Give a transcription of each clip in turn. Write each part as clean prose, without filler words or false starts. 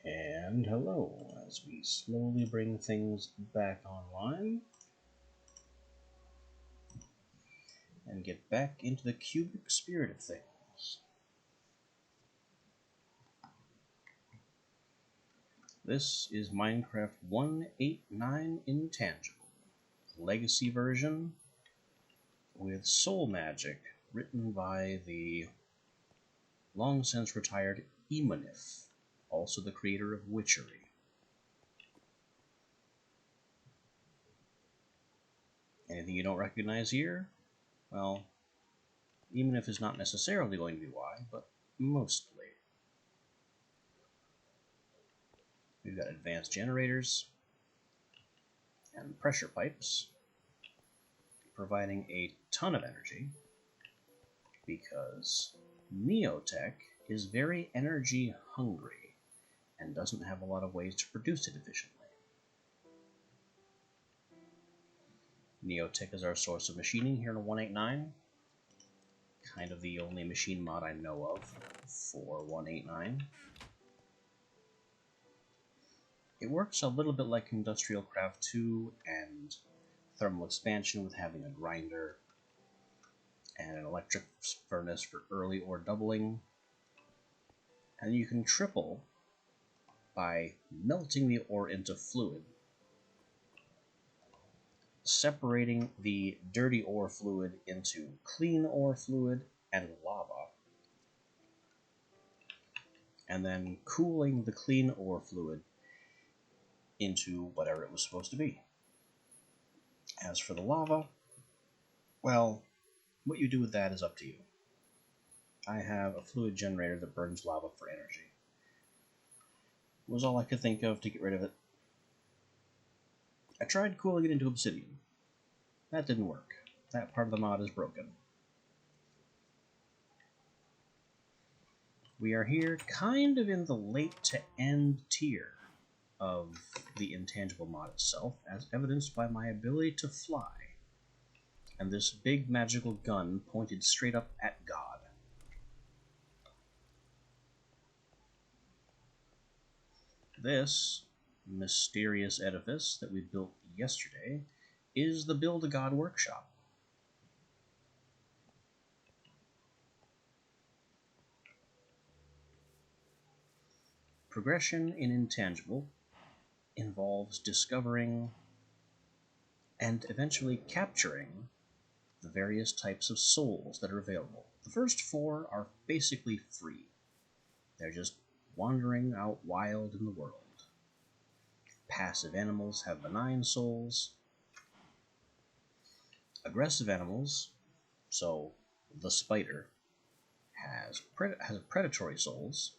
And hello, as we slowly bring things back online and get back into the cubic spirit of things. This is Minecraft 1.8.9 Intangible, legacy version with soul magic, written by the long since retired Emonif, also the creator of Witchery. Anything you don't recognize here? Well, Emonif is not necessarily going to be why, but mostly. We've got advanced generators and pressure pipes, providing a ton of energy, because Neotech is very energy hungry and doesn't have a lot of ways to produce it efficiently. Neotech is our source of machining here in 1.8.9, kind of the only machine mod I know of for 1.8.9. It works a little bit like Industrial Craft 2 and Thermal Expansion, with having a grinder and an electric furnace for early ore doubling. And you can triple by melting the ore into fluid, separating the dirty ore fluid into clean ore fluid and lava, and then cooling the clean ore fluid into whatever it was supposed to be. As for the lava, well, what you do with that is up to you. I have a fluid generator that burns lava for energy. It was all I could think of to get rid of it. I tried cooling it into obsidian. That didn't work. That part of the mod is broken. We are here kind of in the late to end tier of the Intangible mod itself, as evidenced by my ability to fly, and this big magical gun pointed straight up at God. This mysterious edifice that we built yesterday is the Build-A-God workshop. Progression in Intangible involves discovering and eventually capturing the various types of souls that are available. The first 4 are basically free. They're just wandering out wild in the world. Passive animals have benign souls. Aggressive animals, so the spider, has predatory souls.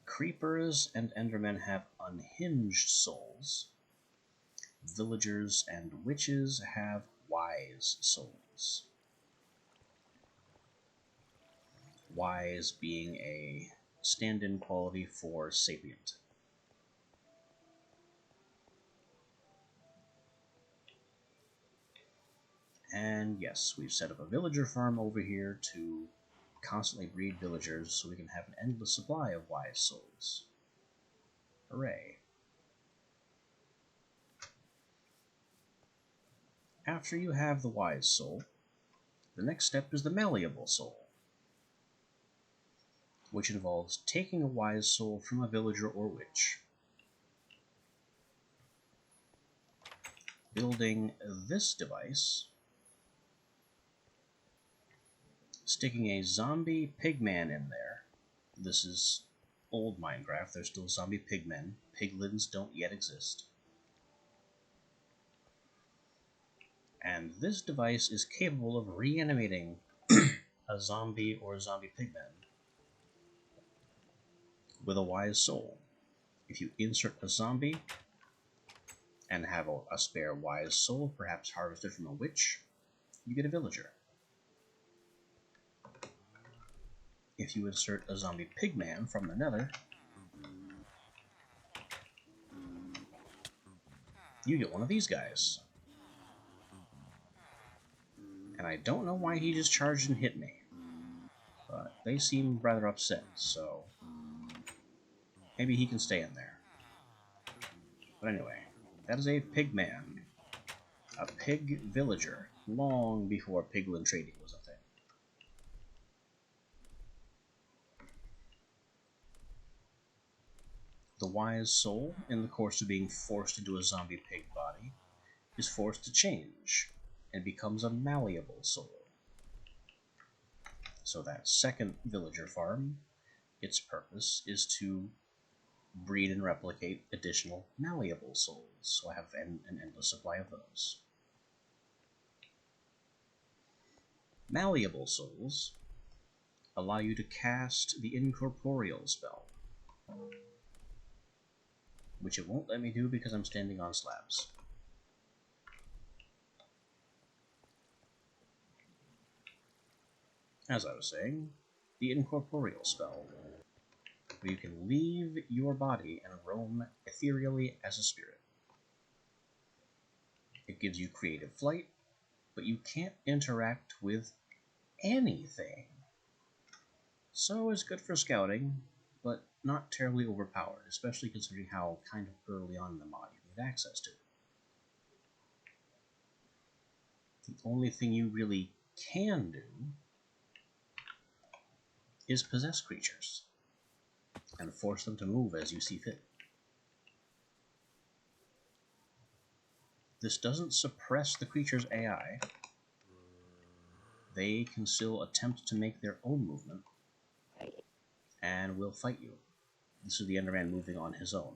Creepers and Endermen have unhinged souls. Villagers and witches have wise souls. Wise being a stand-in quality for sapient. And yes, we've set up a villager farm over here to constantly breed villagers so we can have an endless supply of wise souls. Hooray. After you have the wise soul, the next step is the malleable soul, which involves taking a wise soul from a villager or witch, building this device, sticking a zombie pigman in there. This is old Minecraft, there's still zombie pigmen. Piglins don't yet exist. And this device is capable of reanimating a zombie or zombie pigman with a wise soul. If you insert a zombie and have a spare wise soul, perhaps harvested from a witch, you get a villager. If you insert a zombie pigman from the nether, you get one of these guys. And I don't know why he just charged and hit me, but they seem rather upset, so Maybe he can stay in there. But anyway, that is a pigman. A pig villager, long before piglin trading was a thing. The wise soul, in the course of being forced into a zombie pig body, is forced to change and becomes a malleable soul. So that second villager farm, its purpose is to breed and replicate additional malleable souls, so I have an endless supply of those. Malleable souls allow you to cast the incorporeal spell, which it won't let me do because I'm standing on slabs. As I was saying, the incorporeal spell, where you can leave your body and roam ethereally as a spirit. It gives you creative flight, but you can't interact with anything. So it's good for scouting, but not terribly overpowered, especially considering how kind of early on in the mod you need access to it. The only thing you really can do is possess creatures and force them to move as you see fit. This doesn't suppress the creature's AI. They can still attempt to make their own movement and will fight you. This is the Enderman moving on his own.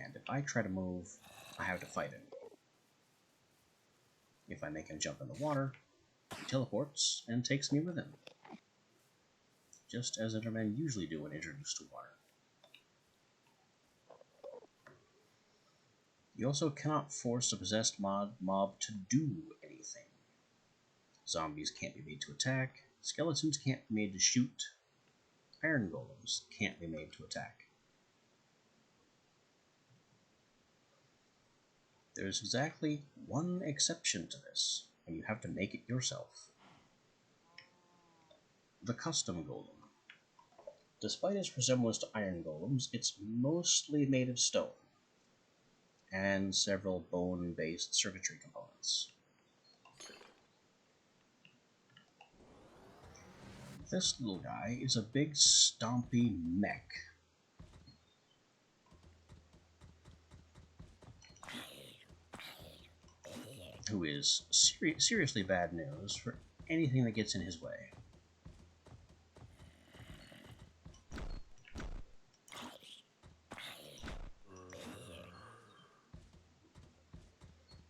And if I try to move, I have to fight him. If I make him jump in the water, he teleports and takes me with him. Just as Endermen usually do when introduced to water. You also cannot force a possessed mob to do anything. Zombies can't be made to attack, skeletons can't be made to shoot, iron golems can't be made to attack. There's exactly one exception to this, and you have to make it yourself. The custom golem. Despite its resemblance to iron golems, it's mostly made of stone and several bone-based circuitry components. This little guy is a big stompy mech. Who is seriously bad news for anything that gets in his way.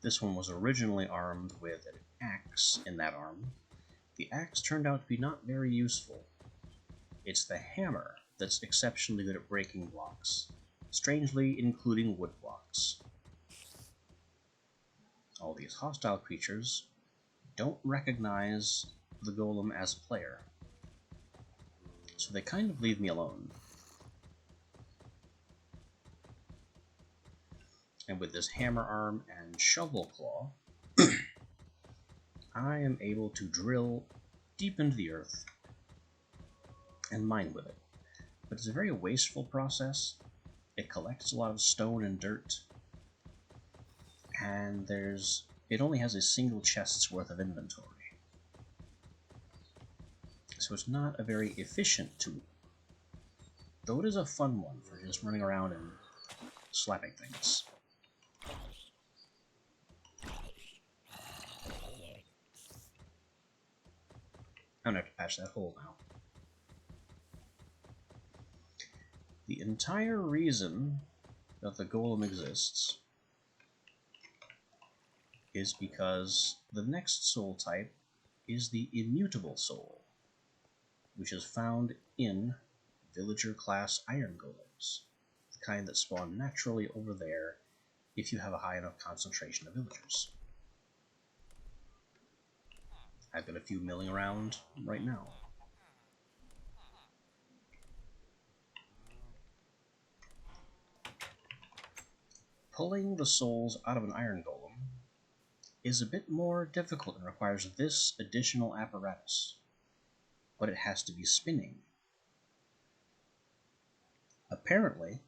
This one was originally armed with an axe in that arm. The axe turned out to be not very useful. It's the hammer that's exceptionally good at breaking blocks, strangely including wood blocks. All these hostile creatures don't recognize the golem as a player, so they kind of leave me alone. And with this hammer arm and shovel claw, I am able to drill deep into the earth and mine with it. But it's a very wasteful process. It collects a lot of stone and dirt, and it only has a single chest's worth of inventory. So it's not a very efficient tool, though it is a fun one for just running around and slapping things. I'm gonna have to patch that hole now. The entire reason that the golem exists is because the next soul type is the immutable soul, which is found in villager class iron golems, the kind that spawn naturally over there if you have a high enough concentration of villagers. I've got a few milling around right now. Pulling the souls out of an iron golem is a bit more difficult and requires this additional apparatus, but it has to be spinning. Apparently,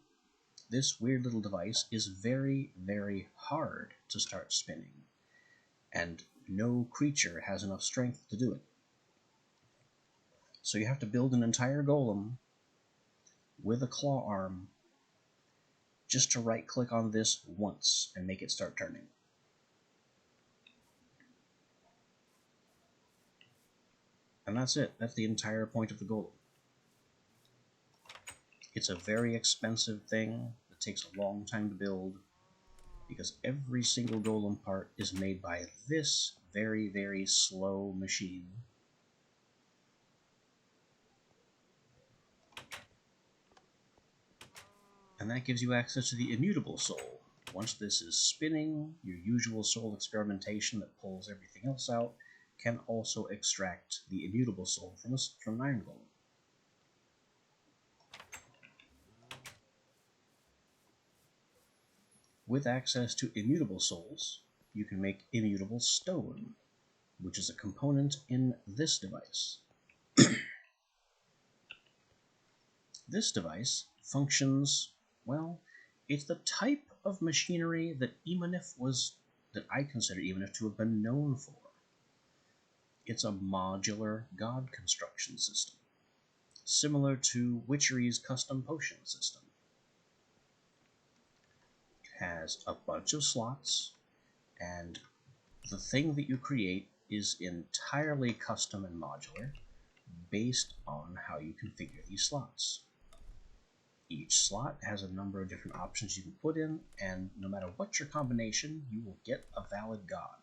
this weird little device is very, very hard to start spinning, and no creature has enough strength to do it. So you have to build an entire golem with a claw arm just to right-click on this once and make it start turning. And that's it. That's the entire point of the golem. It's a very expensive thing that takes a long time to build, because every single golem part is made by this very, very slow machine. And that gives you access to the immutable soul. Once this is spinning, your usual soul experimentation that pulls everything else out can also extract the immutable soul from an iron golem. With access to immutable souls, you can make immutable stone, which is a component in this device. This device functions, well, it's the type of machinery that I consider Emonif to have been known for. It's a modular god construction system, similar to Witchery's custom potion system. It has a bunch of slots, and the thing that you create is entirely custom and modular, based on how you configure these slots. Each slot has a number of different options you can put in, and no matter what your combination, you will get a valid god,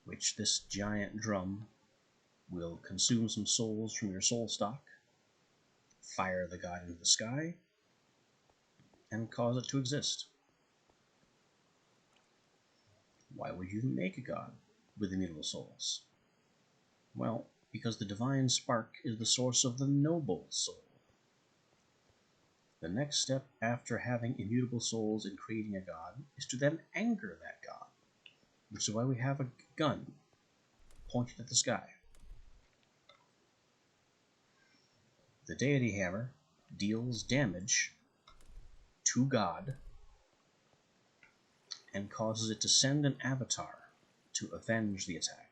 which this giant drum will consume some souls from your soul stock, fire the god into the sky, and cause it to exist. Why would you make a god with immutable souls? Well, because the divine spark is the source of the noble soul. The next step after having immutable souls and creating a god is to then anger that god, which is why we have a gun pointed at the sky. The deity hammer deals damage to God and causes it to send an avatar to avenge the attack.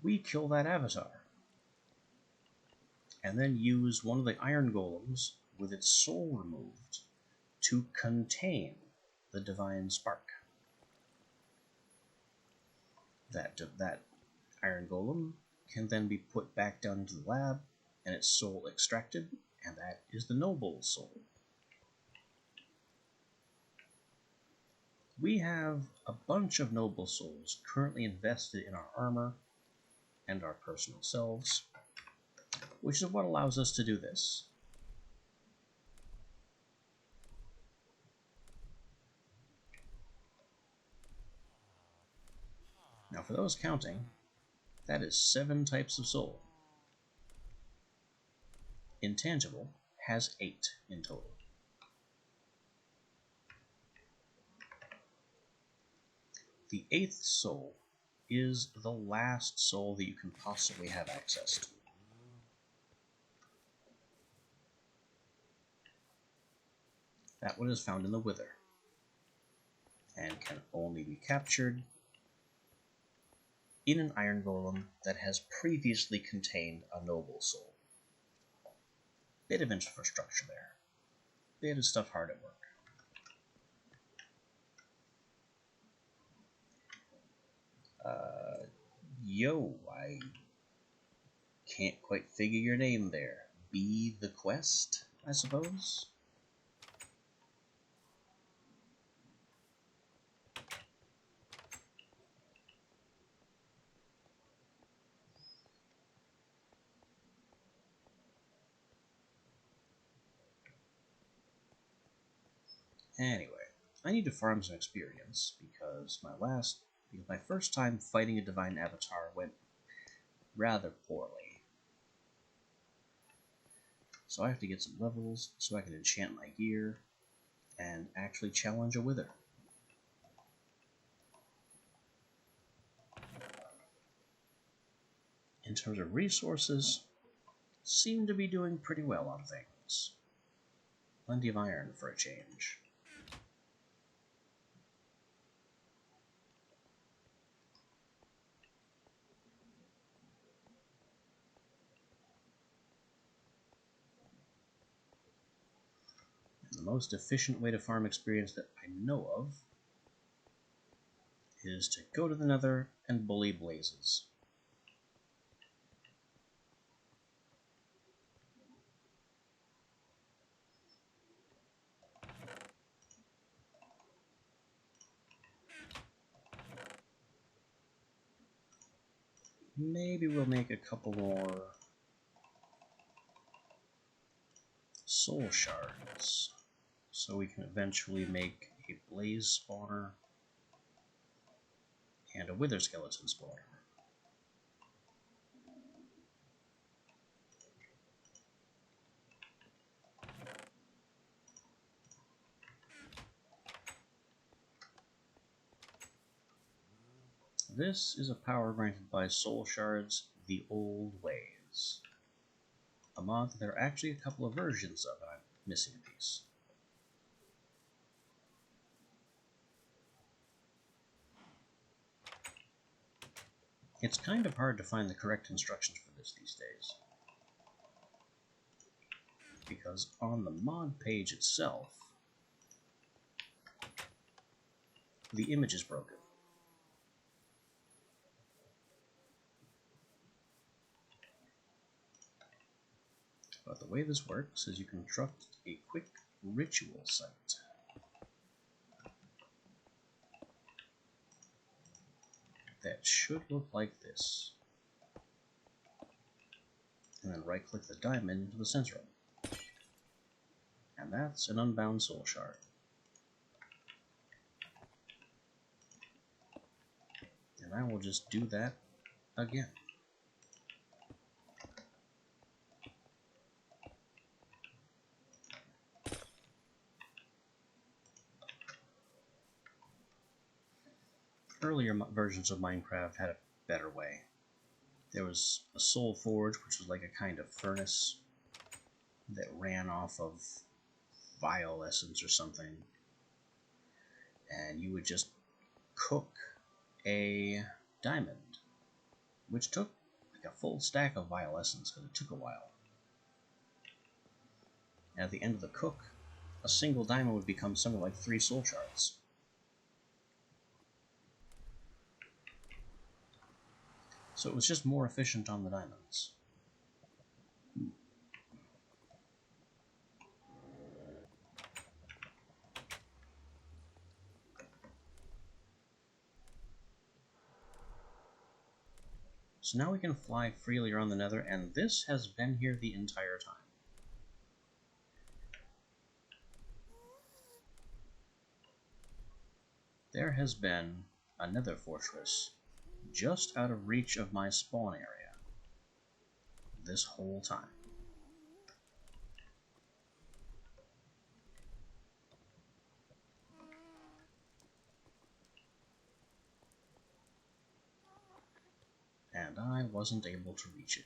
We kill that avatar, and then use one of the iron golems with its soul removed to contain the divine spark. That iron golem can then be put back down into the lab and its soul extracted, and that is the noble soul. We have a bunch of noble souls currently invested in our armor and our personal selves, which is what allows us to do this. Now, for those counting, that is 7 types of soul. Intangible has 8 in total. The 8th soul is the last soul that you can possibly have access to. That one is found in the Wither, and can only be captured in an iron golem that has previously contained a noble soul. Bit of infrastructure there. Bit of stuff hard at work. Yo, I can't quite figure your name there. Be the Quest, I suppose? Anyway, I need to farm some experience because my first time fighting a divine avatar went rather poorly. So I have to get some levels so I can enchant my gear and actually challenge a Wither. In terms of resources, seem to be doing pretty well on things. Plenty of iron for a change. The most efficient way to farm experience that I know of is to go to the Nether and bully Blazes. Maybe we'll make a couple more soul shards, so we can eventually make a blaze spawner and a wither skeleton spawner. This is a power granted by Soul Shards the Old Ways, a mod that there are actually a couple of versions of, and I'm missing a piece. It's kind of hard to find the correct instructions for this these days, because on the mod page itself, the image is broken. But the way this works is you construct a quick ritual site. That should look like this. And then right-click the diamond into the center of it. And that's an unbound soul shard. And I will just do that again. Earlier versions of Minecraft had a better way. There was a soul forge, which was like a kind of furnace that ran off of vile essence or something. And you would just cook a diamond, which took like a full stack of vile essence because it took a while. And at the end of the cook, a single diamond would become something like 3 soul shards. So it was just more efficient on the diamonds. So now we can fly freely around the Nether, and this has been here the entire time. There has been a Nether fortress just out of reach of my spawn area this whole time. And I wasn't able to reach it.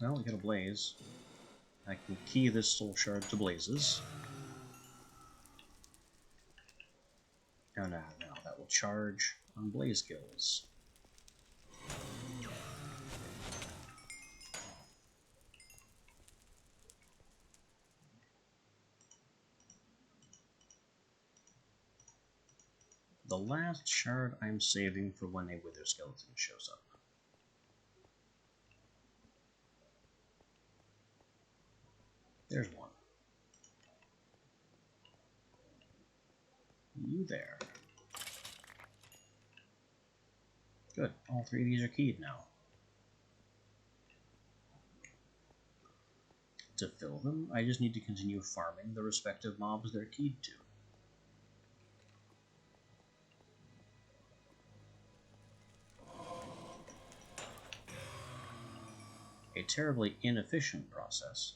Well, we got a blaze. I can key this soul shard to blazes. And now that will charge on blaze kills. The last shard I'm saving for when a wither skeleton shows up. There's one. You there. Good, all 3 of these are keyed now. To fill them, I just need to continue farming the respective mobs they're keyed to. A terribly inefficient process,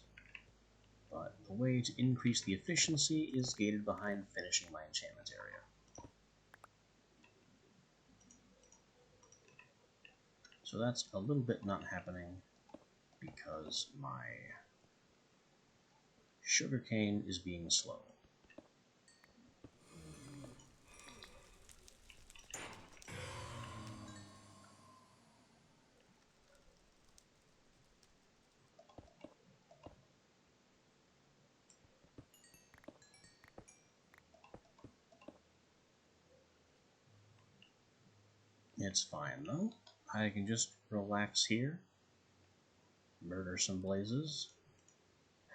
but the way to increase the efficiency is gated behind finishing my enchantment area. So that's a little bit not happening because my sugarcane is being slow. It's fine though. I can just relax here, murder some blazes,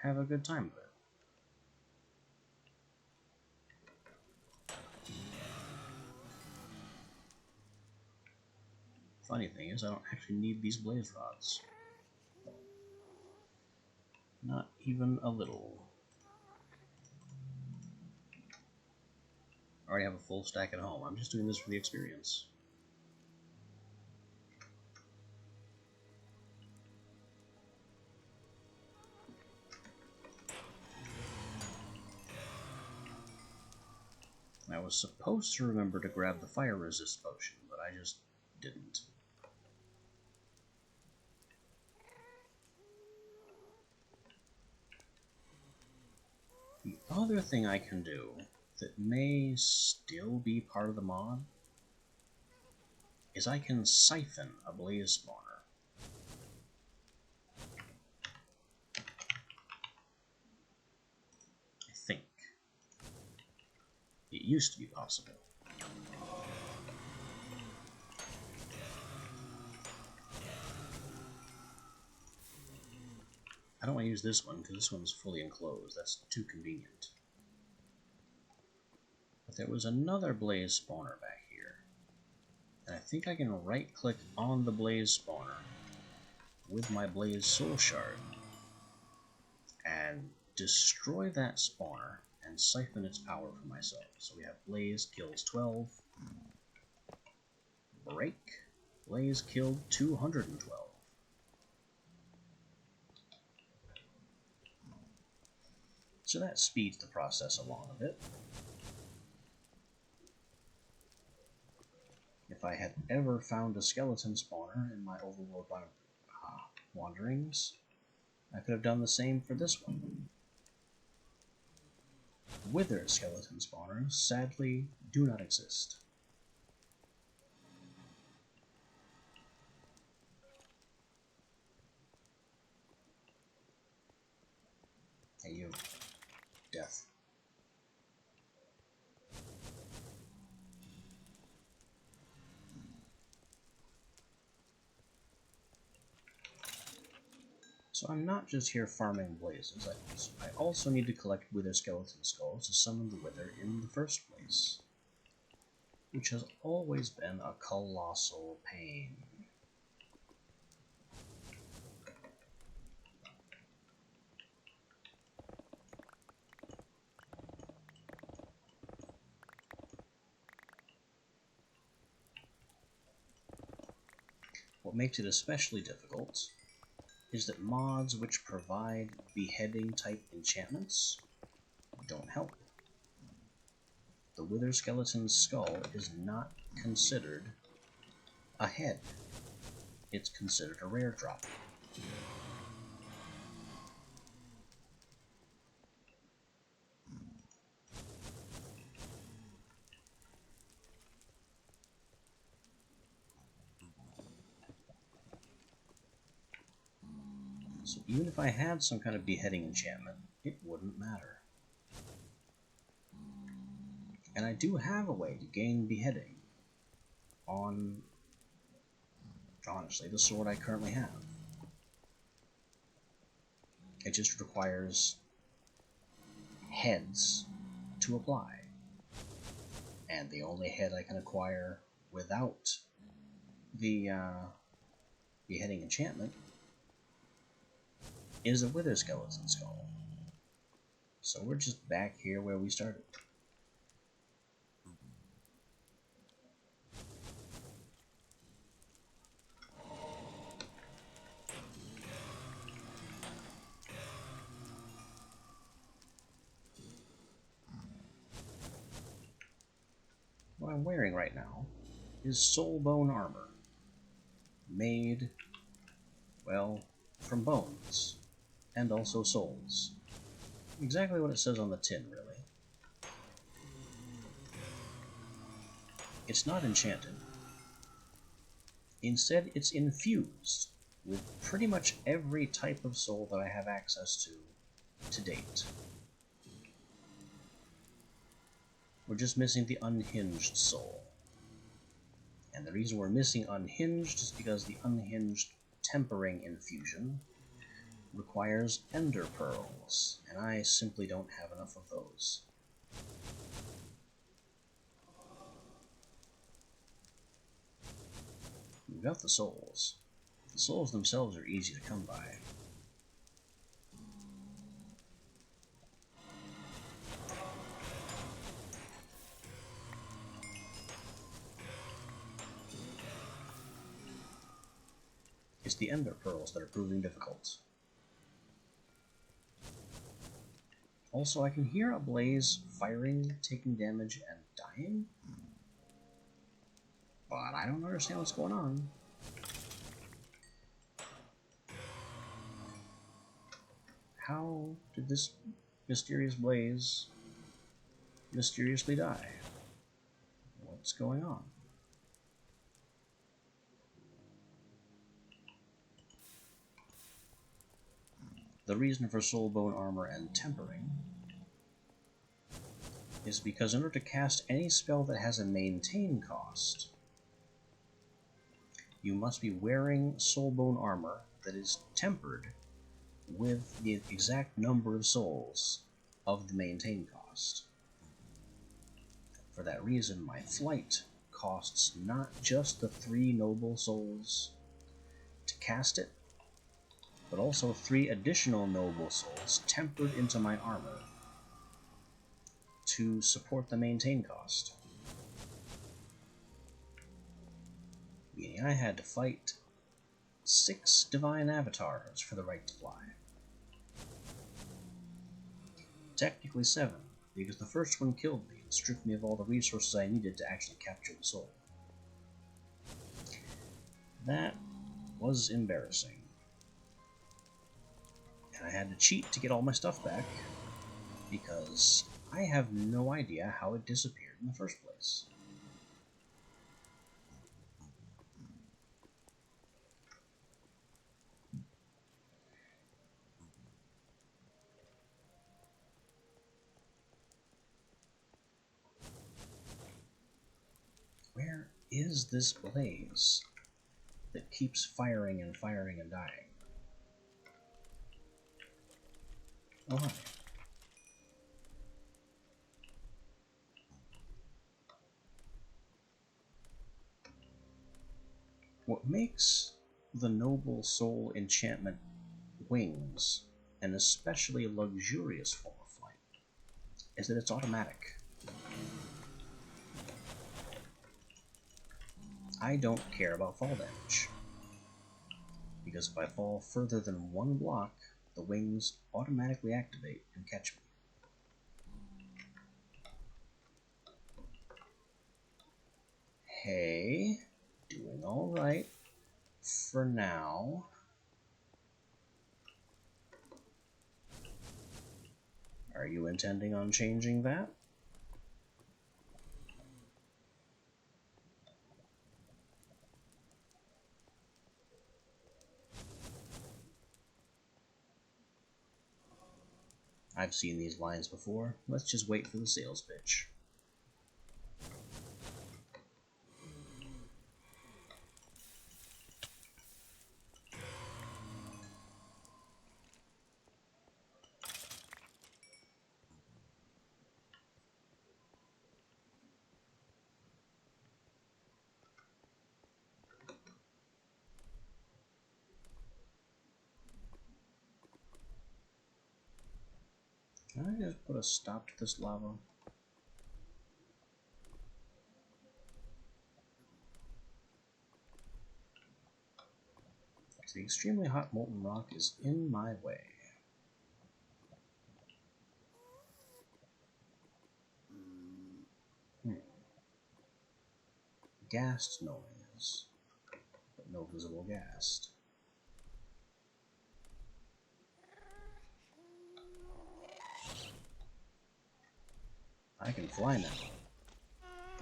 have a good time with it. Funny thing is, I don't actually need these blaze rods. Not even a little. I already have a full stack at home. I'm just doing this for the experience. I was supposed to remember to grab the fire resist potion, but I just didn't. The other thing I can do that may still be part of the mod is I can siphon a blaze spawner. I think. It used to be possible. I don't want to use this one because this one's fully enclosed. That's too convenient. But there was another blaze spawner back here. And I think I can right-click on the blaze spawner with my blaze soul shard and destroy that spawner and siphon its power for myself. So we have blaze kills 12, break, blaze killed 212. So that speeds the process along a bit. If I had ever found a skeleton spawner in my overworld wanderings, I could have done the same for this one. Wither skeleton spawners sadly do not exist. Hey, you. Death. So I'm not just here farming blazes, I also need to collect wither skeleton skulls to summon the wither in the first place, which has always been a colossal pain. What makes it especially difficult is that mods which provide beheading type enchantments don't help. The wither skeleton's skull is not considered a head. It's considered a rare drop. So even if I had some kind of beheading enchantment, it wouldn't matter. And I do have a way to gain beheading on, honestly, the sword I currently have. It just requires heads to apply. And the only head I can acquire without the beheading enchantment is a wither skeleton skull. So we're just back here where we started. what I'm wearing right now is soul bone armor, made, well, from bones, and also souls. Exactly what it says on the tin, really. It's not enchanted. Instead, it's infused with pretty much every type of soul that I have access to date. We're just missing the unhinged soul. And the reason we're missing unhinged is because the unhinged tempering infusion requires ender pearls, and I simply don't have enough of those. We've got the souls. The souls themselves are easy to come by. It's the ender pearls that are proving difficult. Also, I can hear a blaze firing, taking damage, and dying. But I don't understand what's going on. How did this mysterious blaze mysteriously die? What's going on? The reason for soul bone armor and tempering is because in order to cast any spell that has a maintain cost, you must be wearing soul bone armor that is tempered with the exact number of souls of the maintain cost. For that reason, my flight costs not just the 3 noble souls to cast it, but also 3 additional noble souls tempered into my armor to support the maintain cost. Meaning I had to fight 6 divine avatars for the right to fly. Technically 7, because the first one killed me and stripped me of all the resources I needed to actually capture the soul. That was embarrassing. And I had to cheat to get all my stuff back, because I have no idea how it disappeared in the first place. Where is this blaze that keeps firing and firing and dying? Oh, hi. What makes the Noble Soul enchantment wings an especially luxurious form of flight is that it's automatic. I don't care about fall damage, because if I fall further than 1 block, the wings automatically activate and catch me. Hey, doing alright for now. Are you intending on changing that? I've seen these lines before. Let's just wait for the sales pitch. Can I just put a stop to this lava? The extremely hot molten rock is in my way. Ghast noise, but no visible ghast. I can fly now.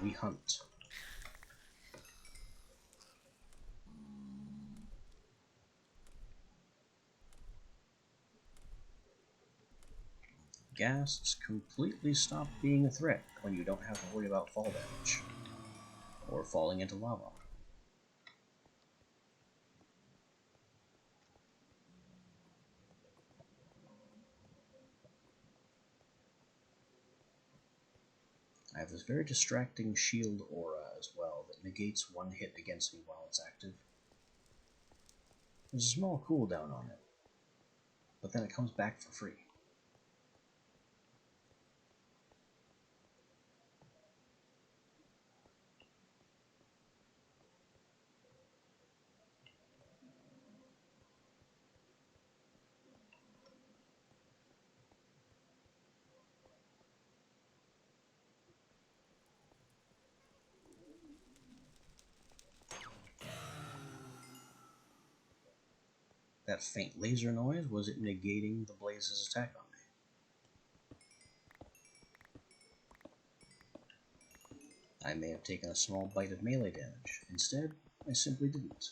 We hunt. Ghasts completely stop being a threat when you don't have to worry about fall damage or falling into lava. I have this very distracting shield aura as well that negates one hit against me while it's active. There's a small cooldown on it, but then it comes back for free. That faint laser noise, was it negating the Blaze's attack on me? I may have taken a small bite of melee damage. Instead, I simply didn't.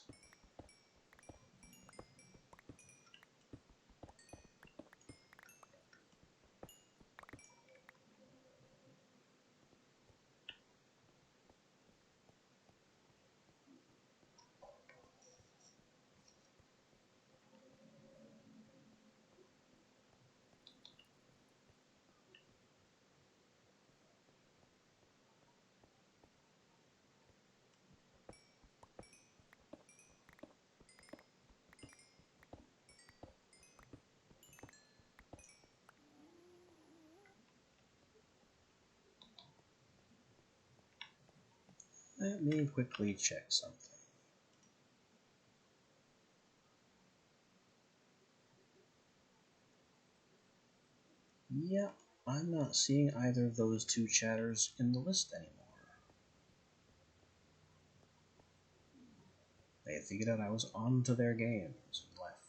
Let me quickly check something. Yeah, I'm not seeing either of those two chatters in the list anymore. They figured out I was onto their games and left.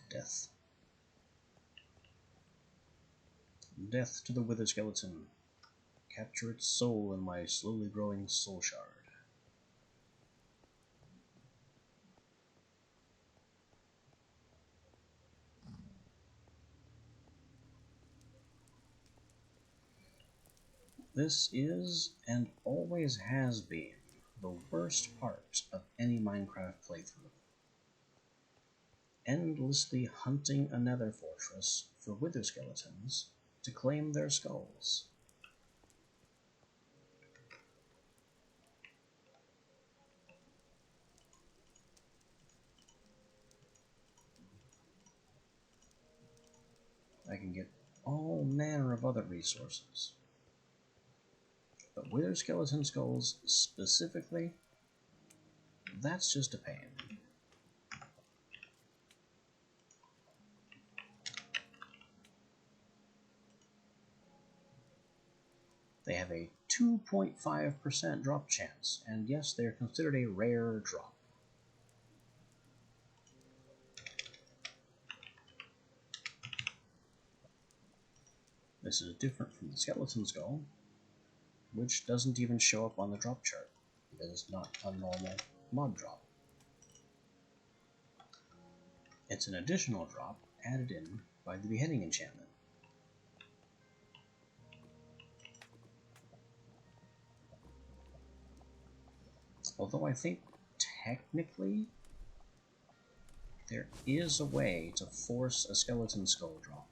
Death. Death to the Wither Skeleton. Capture its soul in my slowly growing soul shard. This is, and always has been, the worst part of any Minecraft playthrough. Endlessly hunting a nether fortress for wither skeletons to claim their skulls. I can get all manner of other resources, but wither skeleton skulls specifically, that's just a pain. They have a 2.5% drop chance, and yes, they are considered a rare drop. This is different from the skeleton skull, which doesn't even show up on the drop chart, because it's not a normal mod drop. It's an additional drop added in by the beheading enchantment. Although I think technically there is a way to force a skeleton skull drop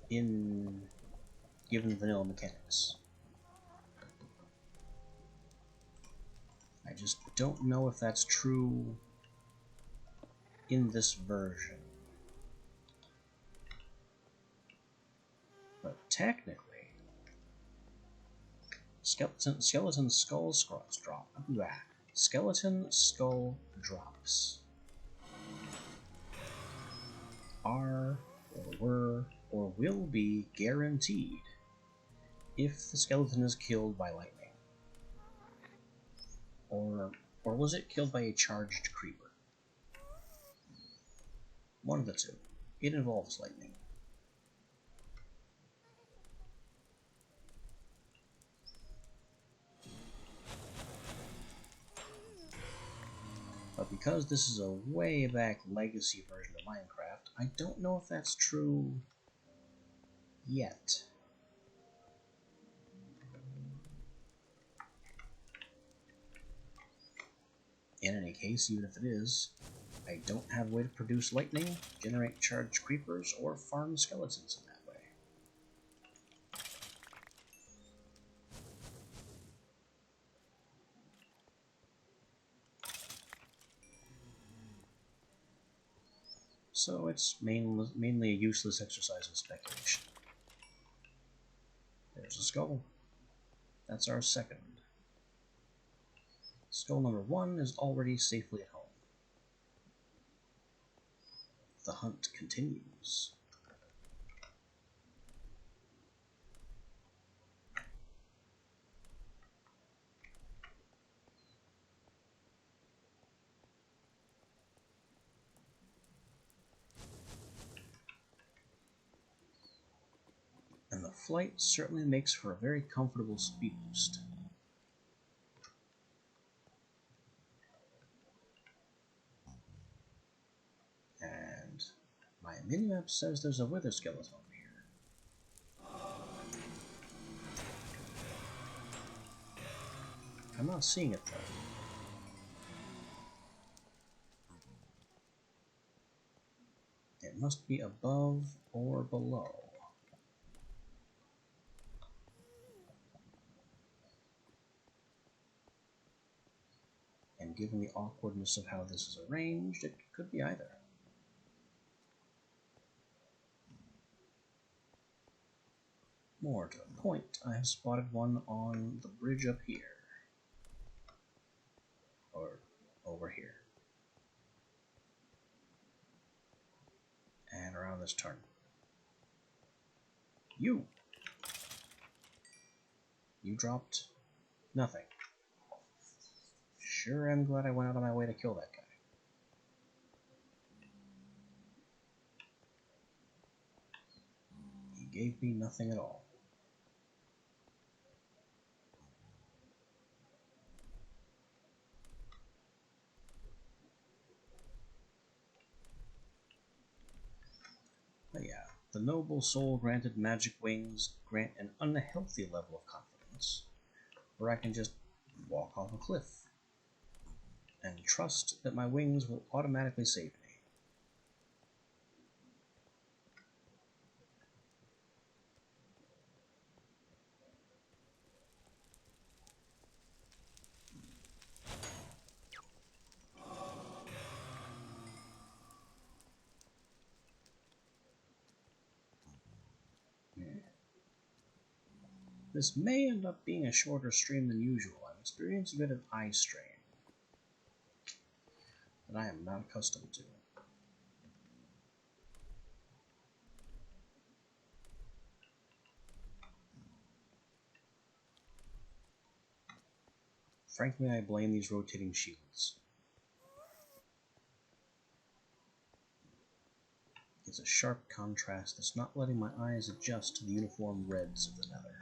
in given vanilla mechanics. I just don't know if that's true in this version. But technically, Skeleton skull drop. Blah. Skeleton skull drops are, or were, or will be guaranteed if the skeleton is killed by lightning. Or was it killed by a charged creeper? One of the two. It involves lightning. But because this is a way back legacy version of Minecraft, I don't know if that's true yet. In any case, even if it is, I don't have a way to produce lightning, generate charged creepers, or farm skeletons in that way. So it's mainly a useless exercise in speculation. There's a skull. That's our second. Skull number 1 is already safely at home. The hunt continues. And the flight certainly makes for a very comfortable speed boost. And my minimap says there's a wither skeleton over here. I'm not seeing it though. It must be above or below. And given the awkwardness of how this is arranged, it could be either. More to the point, I have spotted one on the bridge up here. Or over here. And around this turn. You dropped nothing. Sure am glad I went out of my way to kill that guy. He gave me nothing at all. But yeah, the noble soul granted magic wings grant an unhealthy level of confidence, where I can just walk off a cliff and trust that my wings will automatically save me. This may end up being a shorter stream than usual. I'm experiencing a bit of eye strain that I am not accustomed to. Frankly, I blame these rotating shields. It's a sharp contrast that's not letting my eyes adjust to the uniform reds of the nether.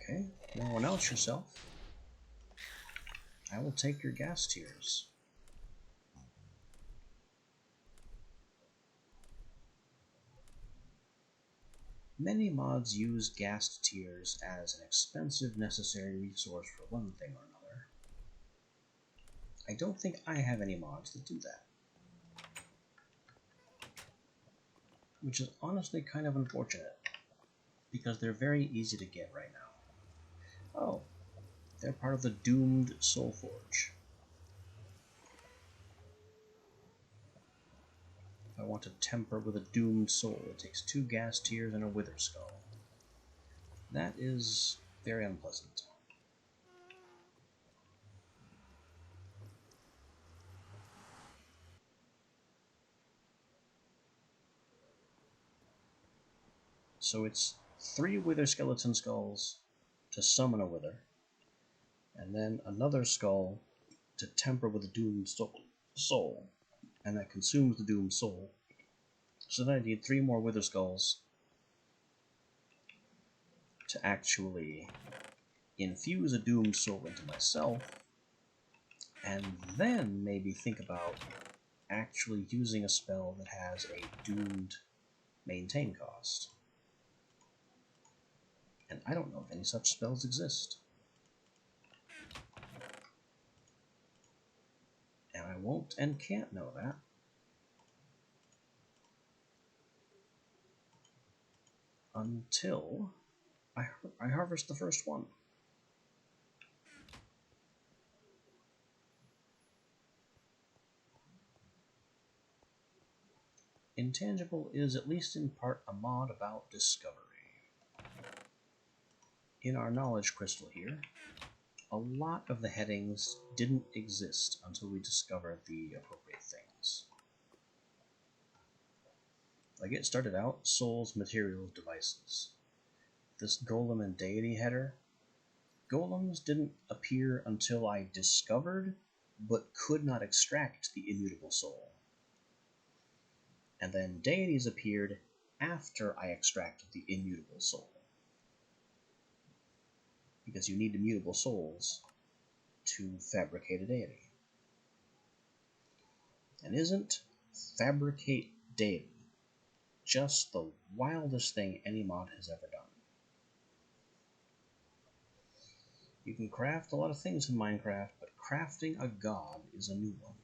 Okay, now announce yourself. I will take your gas tiers. Many mods use ghast tiers as an expensive necessary resource for one thing or another. I don't think I have any mods that do that. Which is honestly kind of unfortunate, because they're very easy to get right now. Oh, They're part of the doomed Soul Forge. If I want to temper with a doomed soul, it takes 2 gas tears and a wither skull. That is very unpleasant. So it's 3 wither skeleton skulls to summon a wither, and then another skull to temper with a doomed soul, and that consumes the doomed soul. So then I need 3 more wither skulls to actually infuse a doomed soul into myself, and then maybe think about actually using a spell that has a doomed maintain cost. And I don't know if any such spells exist. And I won't and can't know that until I harvest the first one. Intangible is at least in part a mod about discovery. In our knowledge crystal here, a lot of the headings didn't exist until we discovered the appropriate things. Like it started out souls, materials, devices. This golem and deity header, golems didn't appear until I discovered but could not extract the immutable soul. And then deities appeared after I extracted the immutable soul. Because you need immutable souls to fabricate a deity. And isn't fabricate deity just the wildest thing any mod has ever done? You can craft a lot of things in Minecraft, but crafting a god is a new one.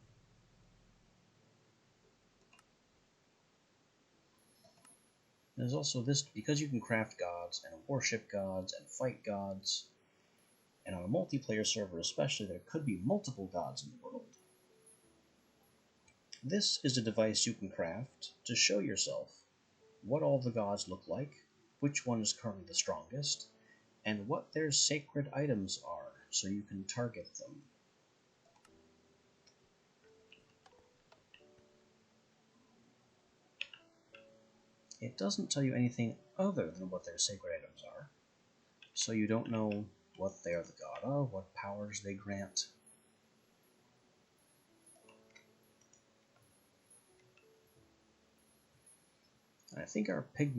There's also this, because you can craft gods and worship gods and fight gods, and on a multiplayer server especially, there could be multiple gods in the world. This is a device you can craft to show yourself what all the gods look like, which one is currently the strongest, and what their sacred items are, so you can target them. It doesn't tell you anything other than what their sacred items are, so you don't know what they are the god of, what powers they grant. And I think our pig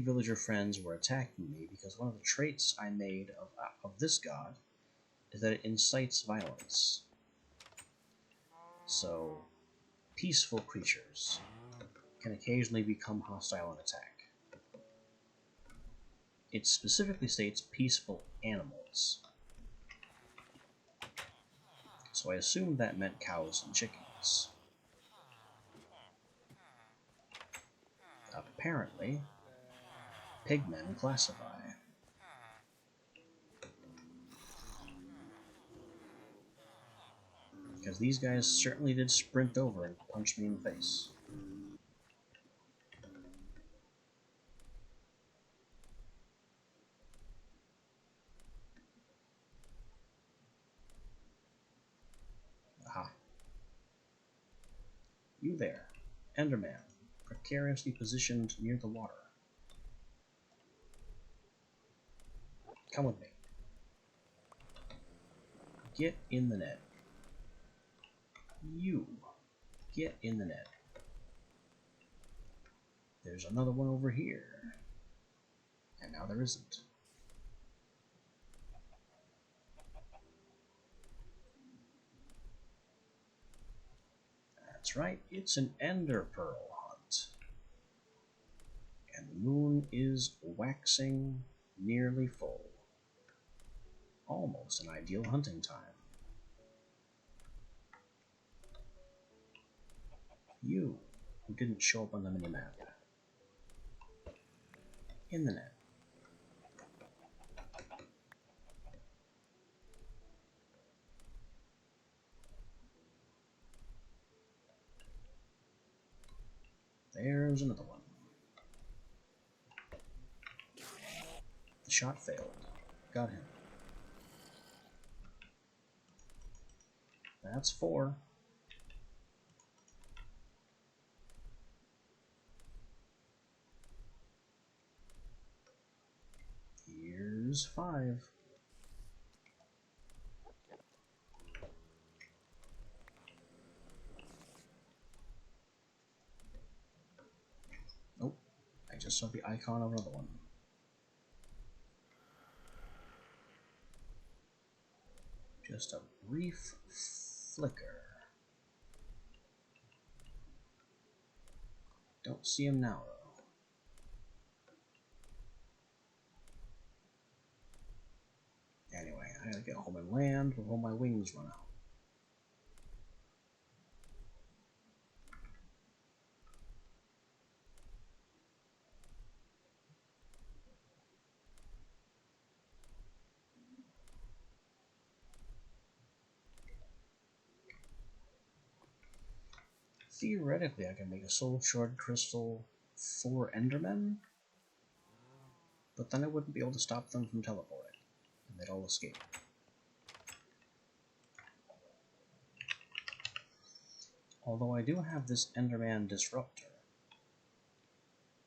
villager friends were attacking me because one of the traits I made of this god is that it incites violence. So, peaceful creatures can occasionally become hostile and attack. It specifically states peaceful animals. So I assumed that meant cows and chickens. Apparently, pigmen classify. Because these guys certainly did sprint over and punch me in the face. Aha. You there, Enderman, precariously positioned near the water. Come with me. Get in the net. You. Get in the net. There's another one over here. And now there isn't. That's right, it's an ender pearl hunt. And the moon is waxing nearly full. Almost an ideal hunting time. You, who didn't show up on the minimap. In the net. fires another one. The shot failed. Got him. That's 4. Here's 5. Oh, I just saw the icon of another one. Just a brief flicker. Don't see him now, though. Anyway, I gotta get home and land before my wings run out. Theoretically, I can make a Soul Shard Crystal for Endermen, but then I wouldn't be able to stop them from teleporting, and they'd all escape. Although I do have this Enderman Disruptor.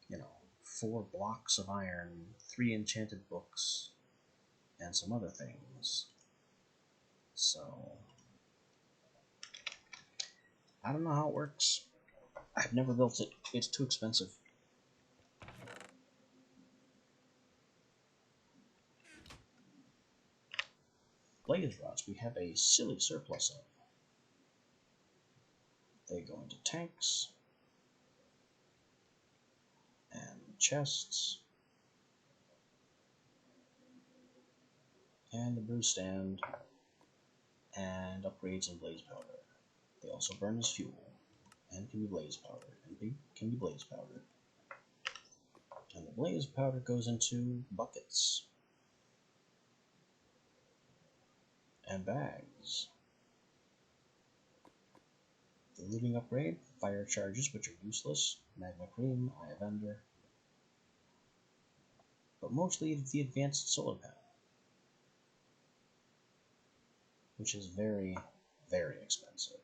You know, 4 blocks of iron, 3 enchanted books, and some other things. So, I don't know how it works. I've never built it. It's too expensive. Blaze rods we have a silly surplus of. They go into tanks and chests and the brew stand and upgrades in blaze powder. They also burn as fuel and can be blaze powder and can be blaze powder. And the blaze powder goes into buckets and bags. The looting upgrade, fire charges, which are useless, magma cream, eye of ender, but mostly the advanced solar panel, which is very, very expensive.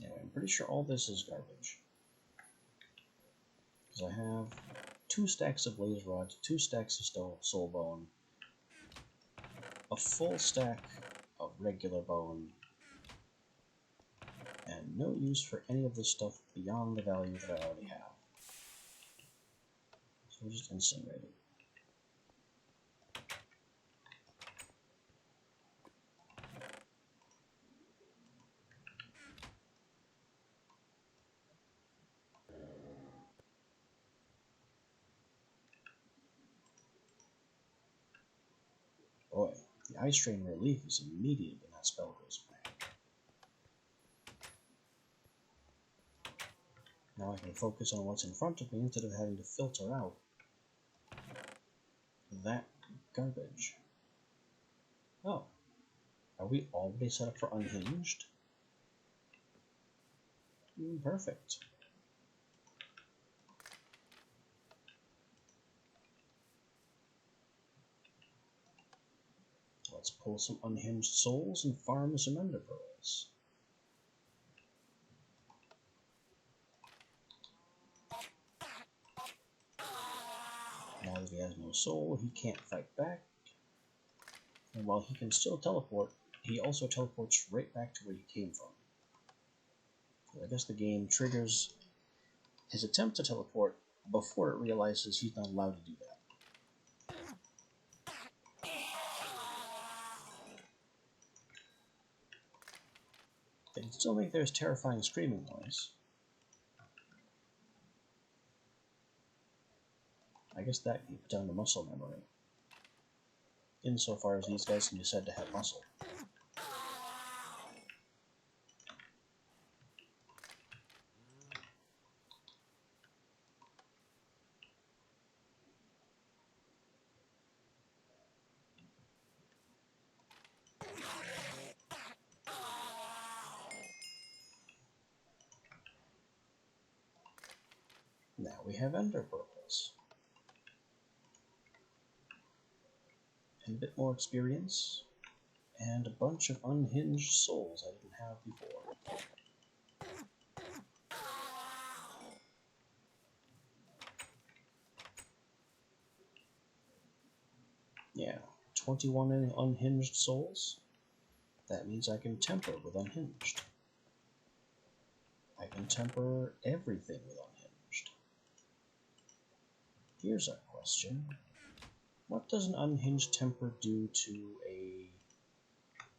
Anyway, I'm pretty sure all this is garbage. Because I have 2 stacks of blaze rods, 2 stacks of soul bone, a full stack of regular bone, and no use for any of this stuff beyond the value that I already have. So we'll just incinerate it. Boy, the Ice Drain relief is immediate when that spell goes away. Now I can focus on what's in front of me instead of having to filter out that garbage. Oh, are we already set up for Unhinged? Perfect. Let's pull some Unhinged souls and farm some ender pearls. Now that he has no soul, he can't fight back. And while he can still teleport, he also teleports right back to where he came from. So I guess the game triggers his attempt to teleport before it realizes he's not allowed to do that. They can still make their terrifying screaming noise. I guess that can put down the muscle memory, insofar as these guys can be said to have muscle. we have ender pearls. And a bit more experience. And a bunch of unhinged souls I didn't have before. Yeah, 21 unhinged souls. That means I can temper with unhinged. I can temper everything with unhinged. Here's a question. What does an unhinged temper do to a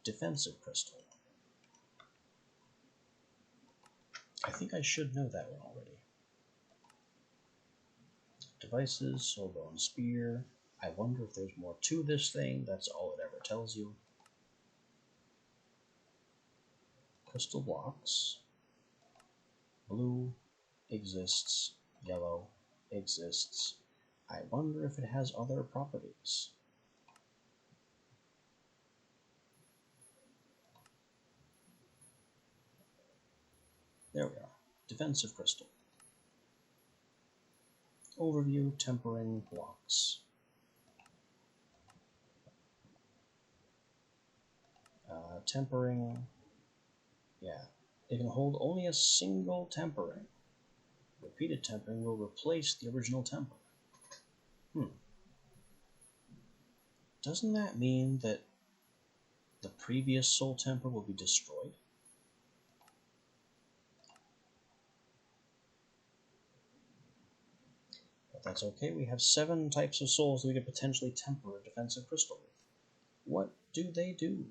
defensive crystal? I think I should know that one already. Devices, soulbone spear. I wonder if there's more to this thing. That's all it ever tells you. Crystal blocks. Blue exists. Yellow exists. I wonder if it has other properties. There we are. Defensive crystal. Overview, tempering blocks. Tempering, yeah. It can hold only a single tempering. Repeated tempering will replace the original temper. Doesn't that mean that the previous soul temper will be destroyed? But that's okay, we have 7 types of souls that we could potentially temper a defensive crystal with. What do they do?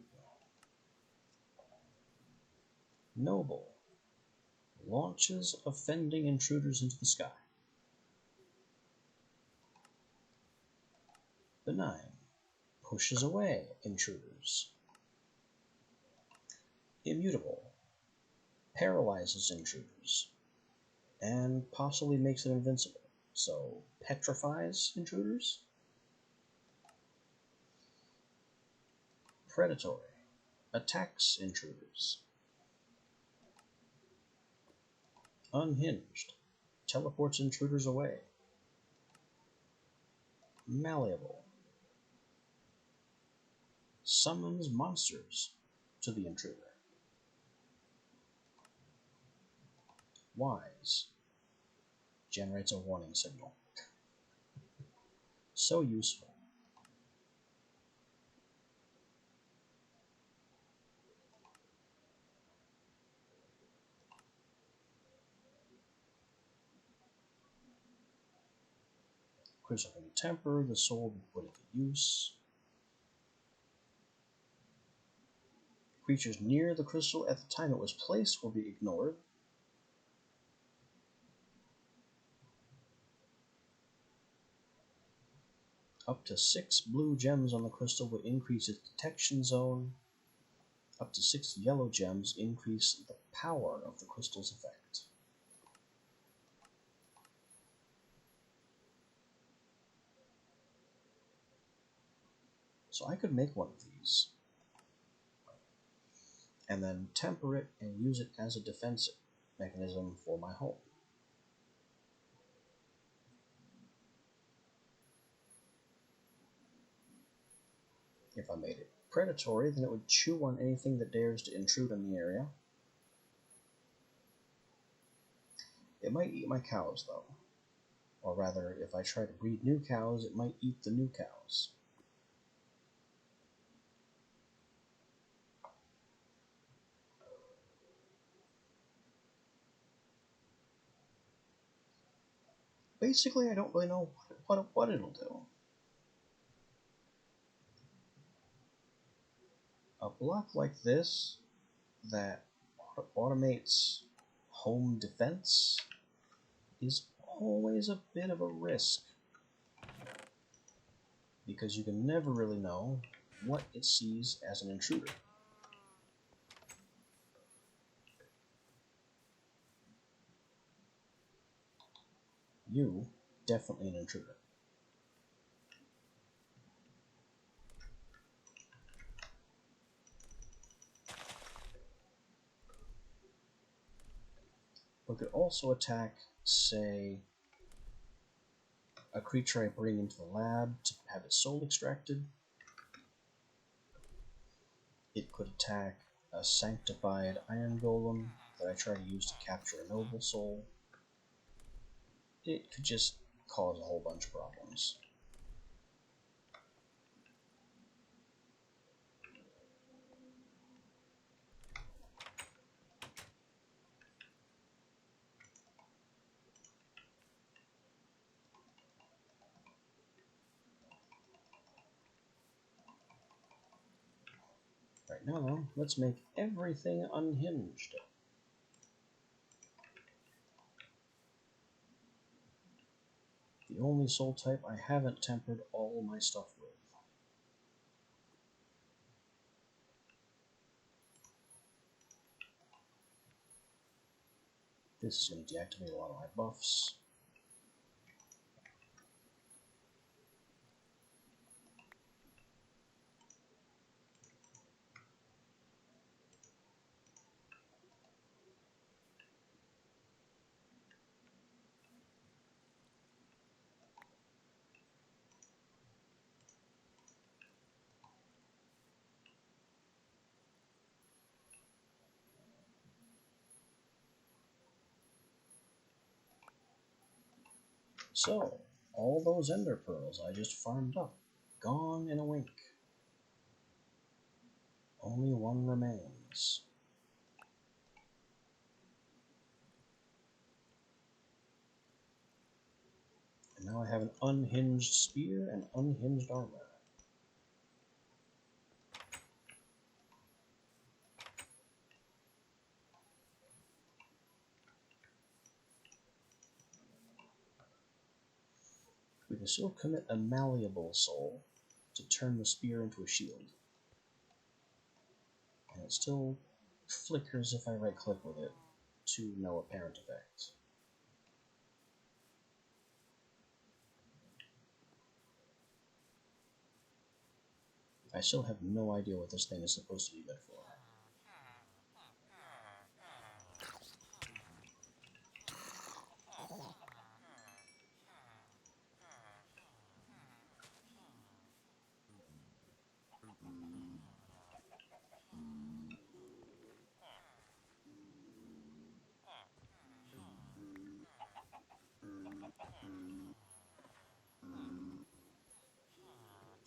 Noble. Launches offending intruders into the sky. Benign. Pushes away intruders. Immutable. Paralyzes intruders. And possibly makes them invincible. So, petrifies intruders. Predatory. Attacks intruders. Unhinged. Teleports intruders away. Malleable. Summons monsters to the intruder. Wise. Generates a warning signal. So useful. Crystal can be tempered, the soul will be put into use. Creatures near the crystal at the time it was placed will be ignored. Up to 6 blue gems on the crystal will increase its detection zone. Up to 6 yellow gems increase the power of the crystal's effect. So I could make one of these, and then temper it and use it as a defensive mechanism for my home. If I made it predatory, then it would chew on anything that dares to intrude in the area. It might eat my cows, though. Or rather, if I try to breed new cows, it might eat the new cows. Basically, I don't really know what it'll do. A block like this that automates home defense is always a bit of a risk, because you can never really know what it sees as an intruder. You, definitely an intruder. But could also attack, say, a creature I bring into the lab to have its soul extracted. It could attack a sanctified iron golem that I try to use to capture a noble soul. It could just cause a whole bunch of problems. Right now, though, let's make everything unhinged. The only soul type I haven't tempered all my stuff with. This is going to deactivate a lot of my buffs. So, all those ender pearls I just farmed up, gone in a wink. Only one remains. And now I have an unhinged spear and unhinged armor. We can still commit a malleable soul to turn the spear into a shield. And it still flickers if I right click with it, to no apparent effect. I still have no idea what this thing is supposed to be good for.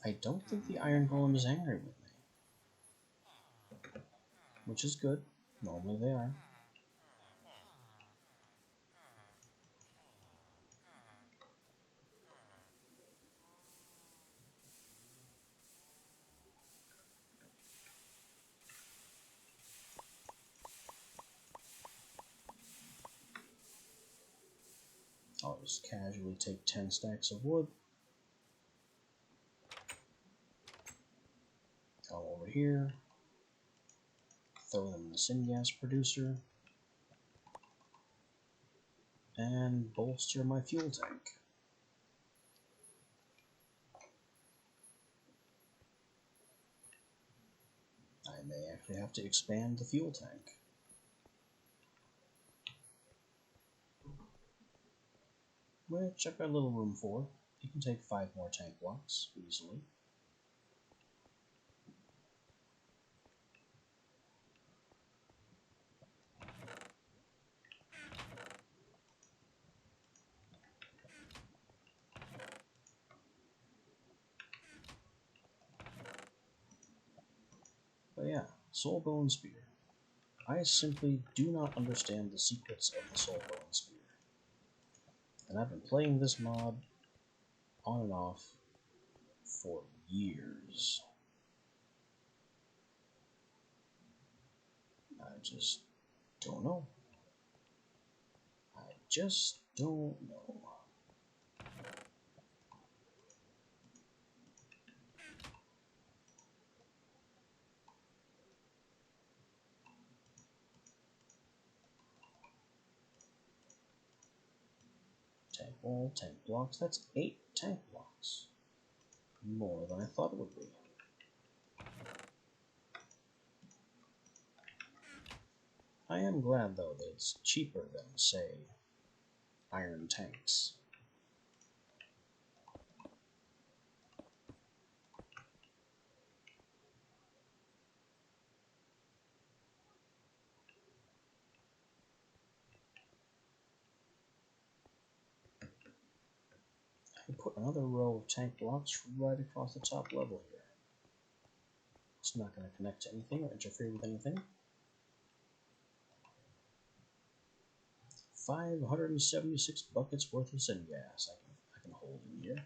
I don't think the Iron Golem is angry with me. Which is good. Normally they are. I'll just casually take 10 stacks of wood. Come over here. Throw them in the syngas producer. And bolster my fuel tank. I may actually have to expand the fuel tank. Which I've got a little room for. You can take 5 more tank blocks easily. But yeah, Soulbone Spear. I simply do not understand the secrets of the Soulbone Spear. And I've been playing this mod on and off for years. I just don't know. I just don't know. Tank wall, tank blocks, that's 8 tank blocks. More than I thought it would be. I am glad, though, that it's cheaper than, say, iron tanks. I put another row of tank blocks right across the top level here. It's not going to connect to anything or interfere with anything. 576 buckets worth of syngas I can hold in here.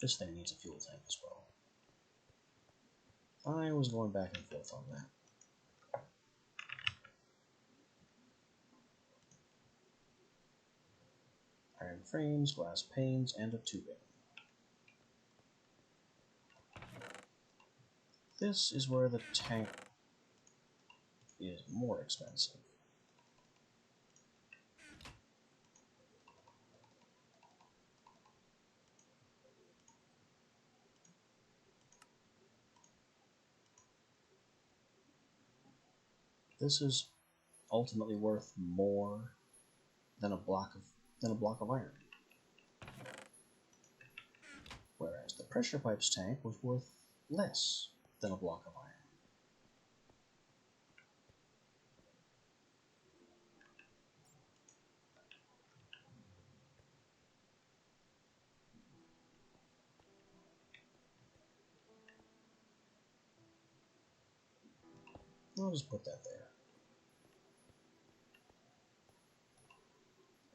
This thing needs a fuel tank as well. I was going back and forth on that. Iron frames, glass panes, and a tubing. This is where the tank is more expensive. This is ultimately worth more than a block of iron. Whereas the pressure pipes tank was worth less than a block of iron. I'll just put that there.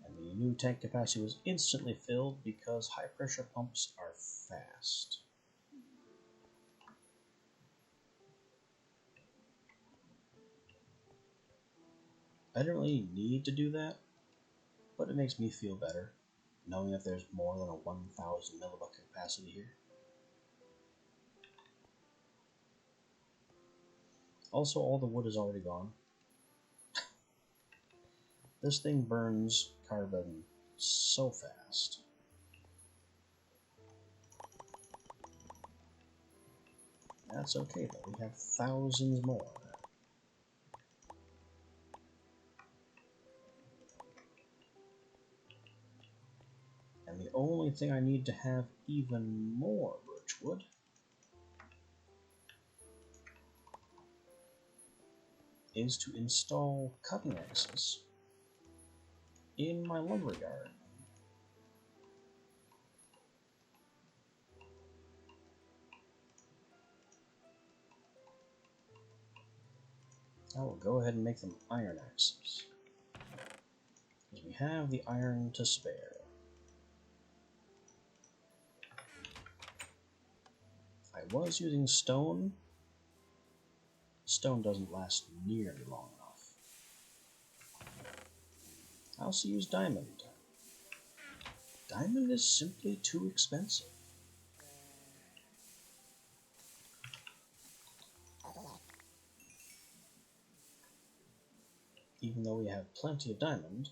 And the new tank capacity was instantly filled because high pressure pumps are fast. I didn't really need to do that, but it makes me feel better knowing that there's more than a 1,000 millibucket capacity here. Also, all the wood is already gone. This thing burns carbon so fast. That's okay though, we have thousands more. And the only thing I need to have even more birchwood is to install cutting axes in my lumber yard. I will go ahead and make them iron axes, because we have the iron to spare. I was using stone. Stone doesn't last nearly long enough. I also use diamond. Diamond is simply too expensive. Even though we have plenty of diamond,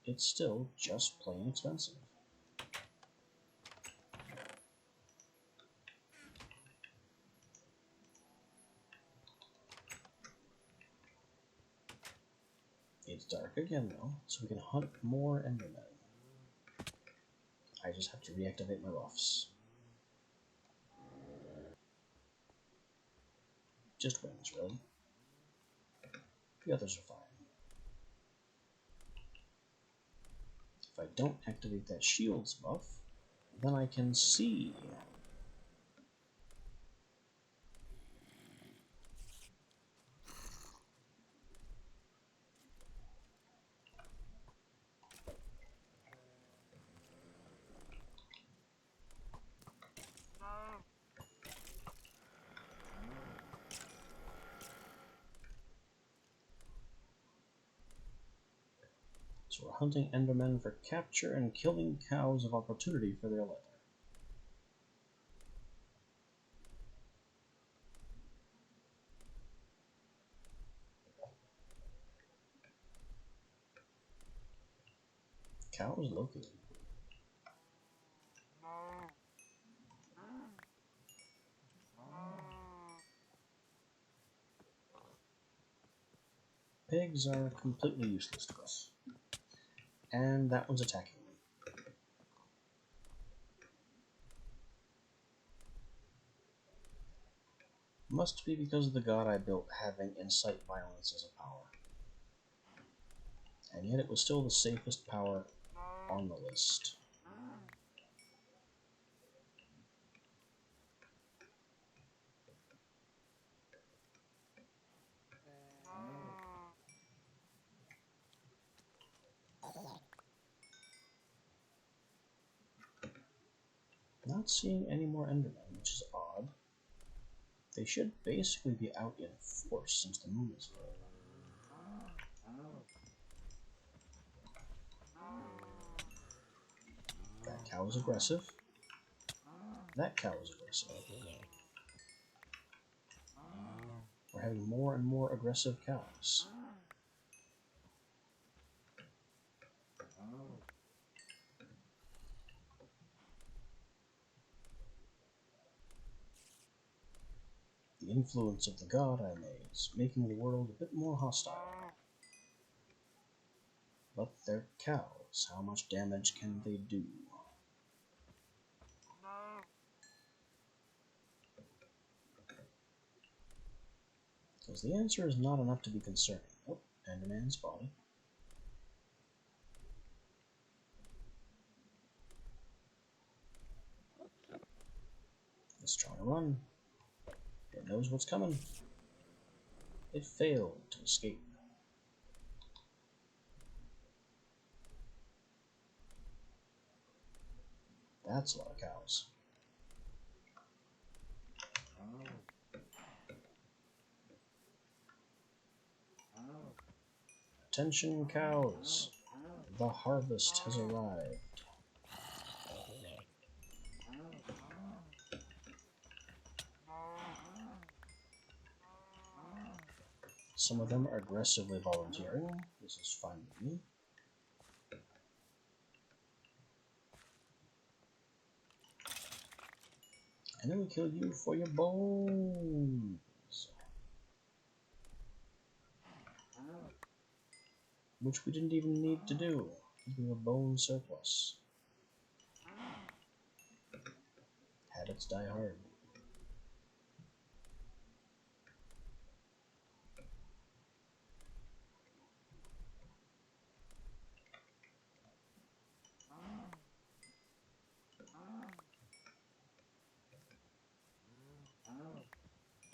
it's still just plain expensive. It's dark again though, so we can hunt more endermen. I just have to reactivate my buffs. Just wings, really. The others are fine. If I don't activate that shields buff, then I can see. So we're hunting endermen for capture and killing cows of opportunity for their leather. Cows located. Pigs are completely useless to us. And that one's attacking me. Must be because of the god I built having incite violence as a power. And yet it was still the safest power on the list. Not seeing any more Endermen, which is odd. They should basically be out in force since the moon is full. That cow is aggressive. That cow is aggressive. We're having more and more aggressive cows. The influence of the god I made is making the world a bit more hostile. But they're cows. How much damage can they do? Because the answer is not enough to be concerning. Oh, Enderman spotted. It's trying to run. It knows what's coming. It failed to escape. That's a lot of cows. Attention cows! The harvest has arrived. Some of them are aggressively volunteering. This is fine with me. And then we kill you for your bones. Which we didn't even need to do. Keeping a bone surplus. Habits die hard.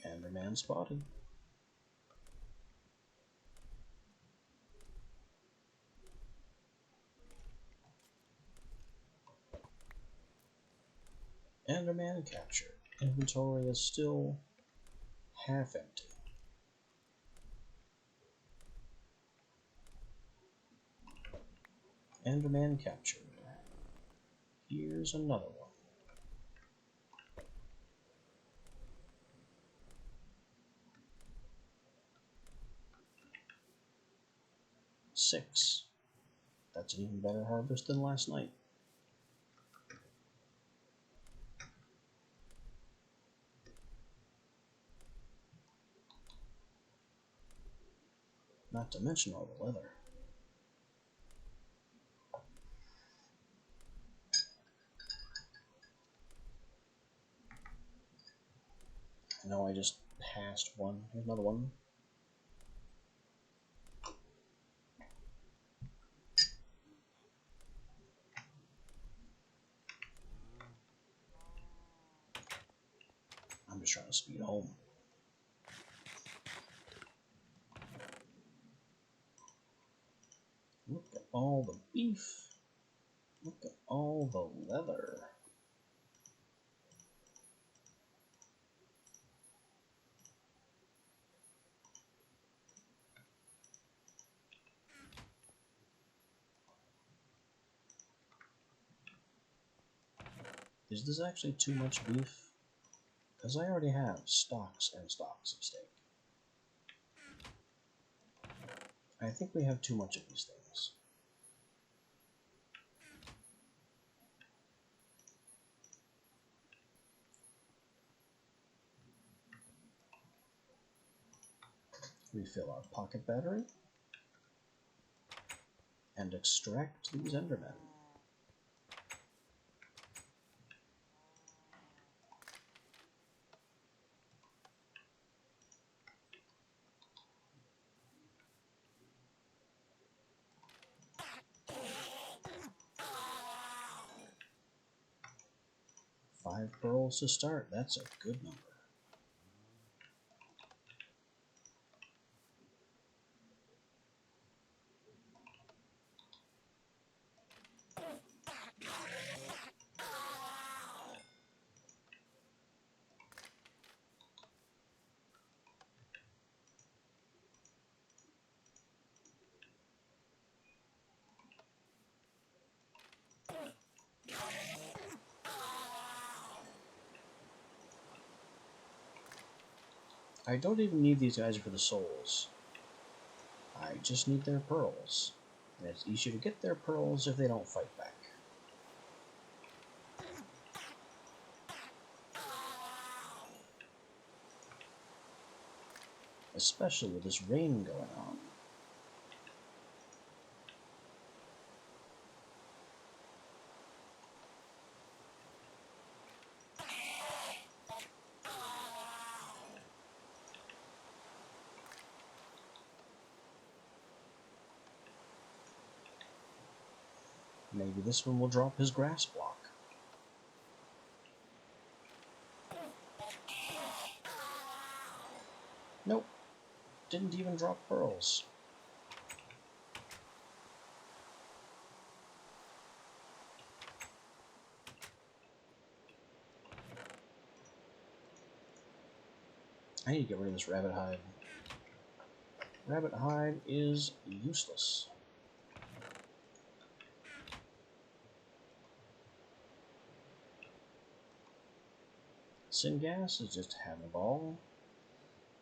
Enderman spotted. Enderman captured. Inventory is still half empty. Enderman captured. Here's another one. 6. That's an even better harvest than last night. Not to mention all the leather. I know I just passed one. Here's another one. I'm just trying to speed home. Look at all the beef. Look at all the leather. Is this actually too much beef? Because I already have stocks and stocks of steak. I think we have too much of these things. Refill our pocket battery. And extract these Endermen. 5 pearls to start. That's a good number. I don't even need these guys for the souls. I just need their pearls. And it's easier to get their pearls if they don't fight back. Especially with this rain going on. Maybe this one will drop his grass block. Nope. Didn't even drop pearls. I need to get rid of this rabbit hide. Rabbit hide is useless. Syngas is just having a ball.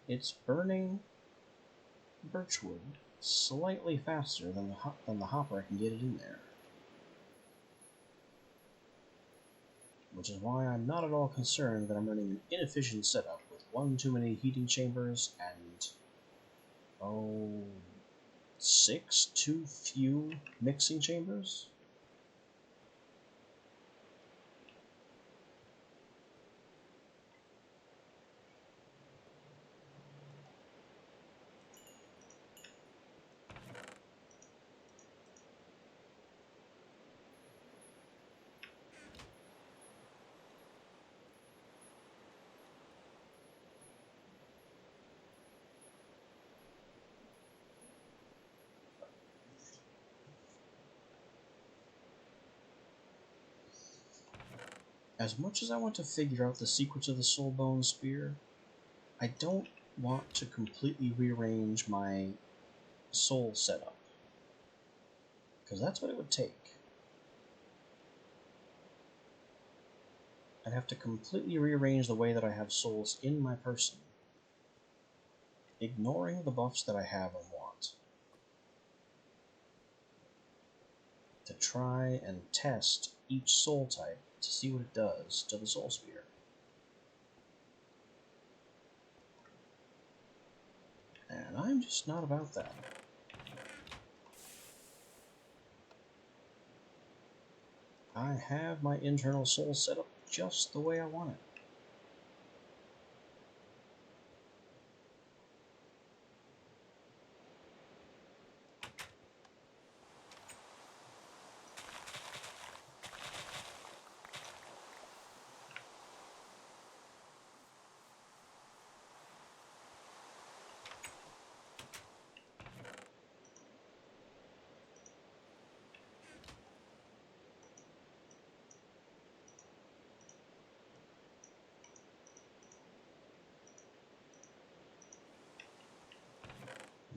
It's burning birchwood slightly faster than the hopper can get it in there. Which is why I'm not at all concerned that I'm running an inefficient setup with one too many heating chambers and, 6 too few mixing chambers. As much as I want to figure out the secrets of the Soulbone Spear, I don't want to completely rearrange my soul setup. Because that's what it would take. I'd have to completely rearrange the way that I have souls in my person, ignoring the buffs that I have and want, to try and test each soul type to see what it does to the Soul Spear. And I'm just not about that. I have my internal soul set up just the way I want it.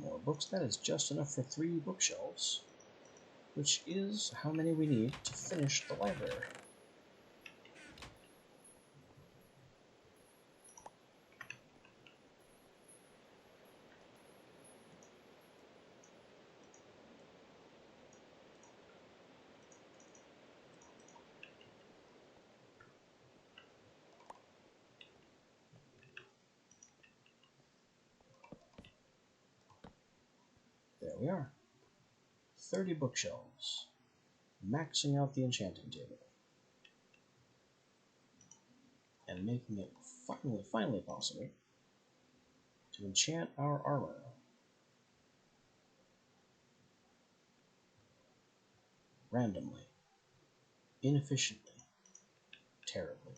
More books, that is just enough for 3 bookshelves, which is how many we need to finish the library. There we are. 30 bookshelves, maxing out the enchanting table, and making it finally possible to enchant our armor. Randomly, inefficiently, terribly.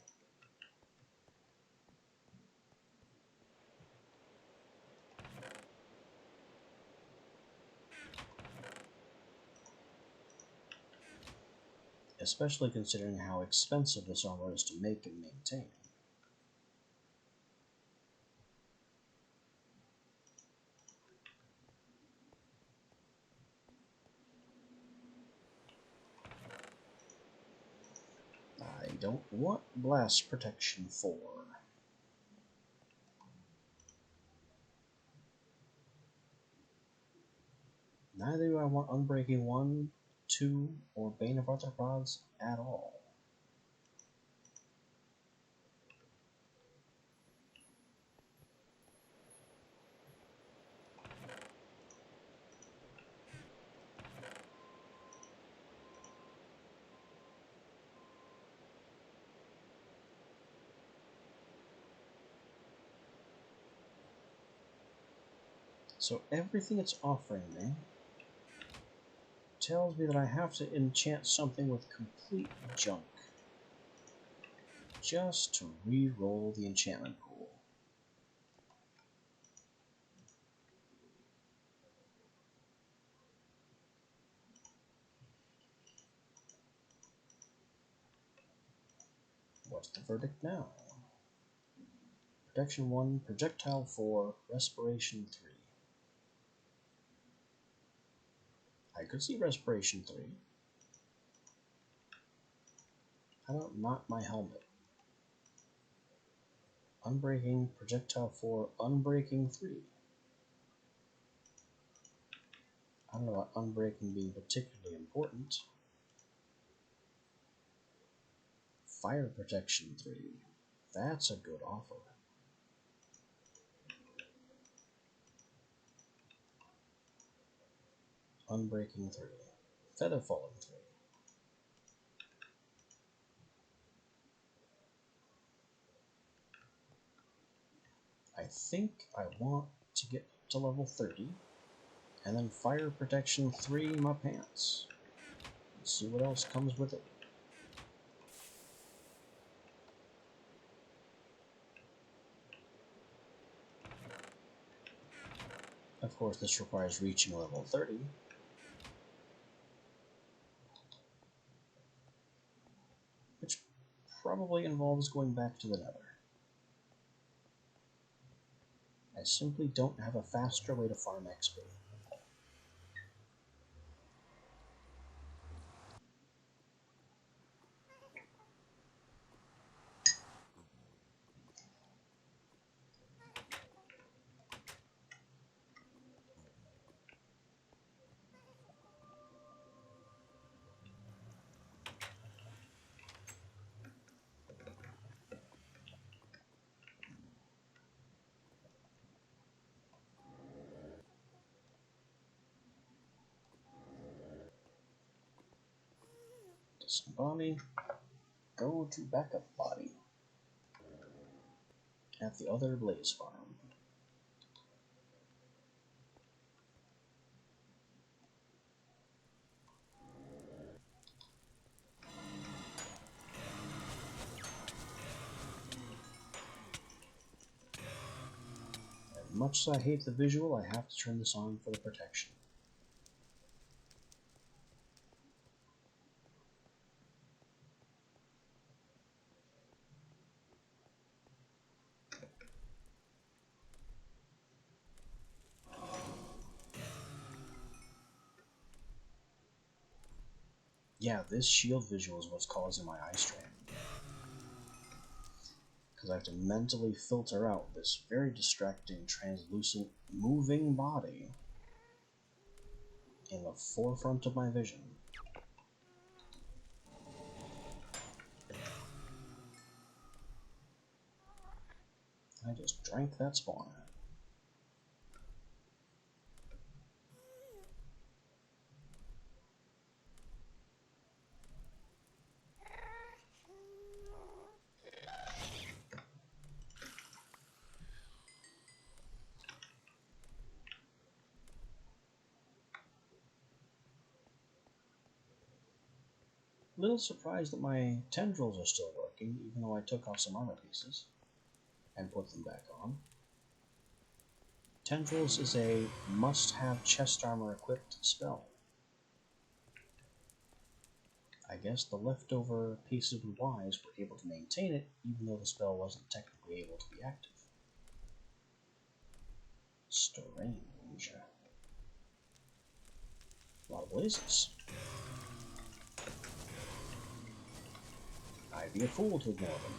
especially considering how expensive this armor is to make and maintain. I don't want blast protection 4. Neither do I want Unbreaking 1, 2, or Bane of Arthropods at all. So everything it's offering me tells me that I have to enchant something with complete junk just to re-roll the enchantment pool. What's the verdict now? Protection 1, Projectile 4, Respiration 3. I could see Respiration 3. How about not my helmet? Unbreaking, Projectile 4, Unbreaking 3. I don't know about Unbreaking being particularly important. Fire Protection 3. That's a good offer. Unbreaking 3. Feather Falling 3. I think I want to get to level 30, and then Fire Protection 3 in my pants. Let's see what else comes with it. Of course, this requires reaching level 30. Which probably involves going back to the Nether. I simply don't have a faster way to farm XP. Disembody, go to backup body at the other Blaze Farm. As much as I hate the visual, I have to turn this on for the protection. Yeah, this shield visual is what's causing my eye strain. Because I have to mentally filter out this very distracting, translucent, moving body in the forefront of my vision. I just drank that spawn. Little surprised that my tendrils are still working, even though I took off some armor pieces and put them back on. Tendrils is a must-have chest armor equipped spell. I guess the leftover pieces of Wise were able to maintain it, even though the spell wasn't technically able to be active. Strange. A lot of blazes. I'd be a fool to ignore them.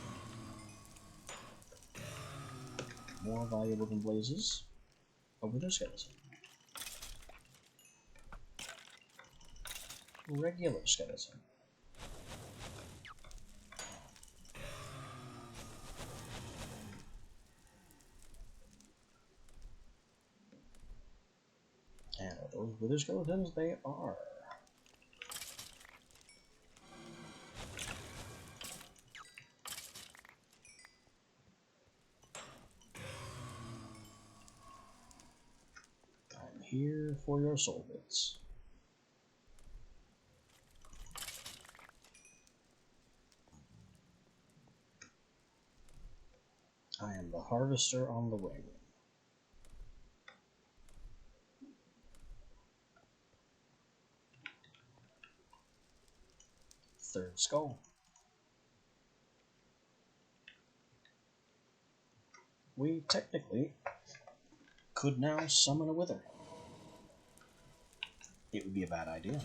More valuable than blazes. A wither skeleton. Regular skeleton. And are those wither skeletons? They are. I'm here for your soul bits. I am the harvester on the wing. Third skull. We technically could now summon a wither. It would be a bad idea.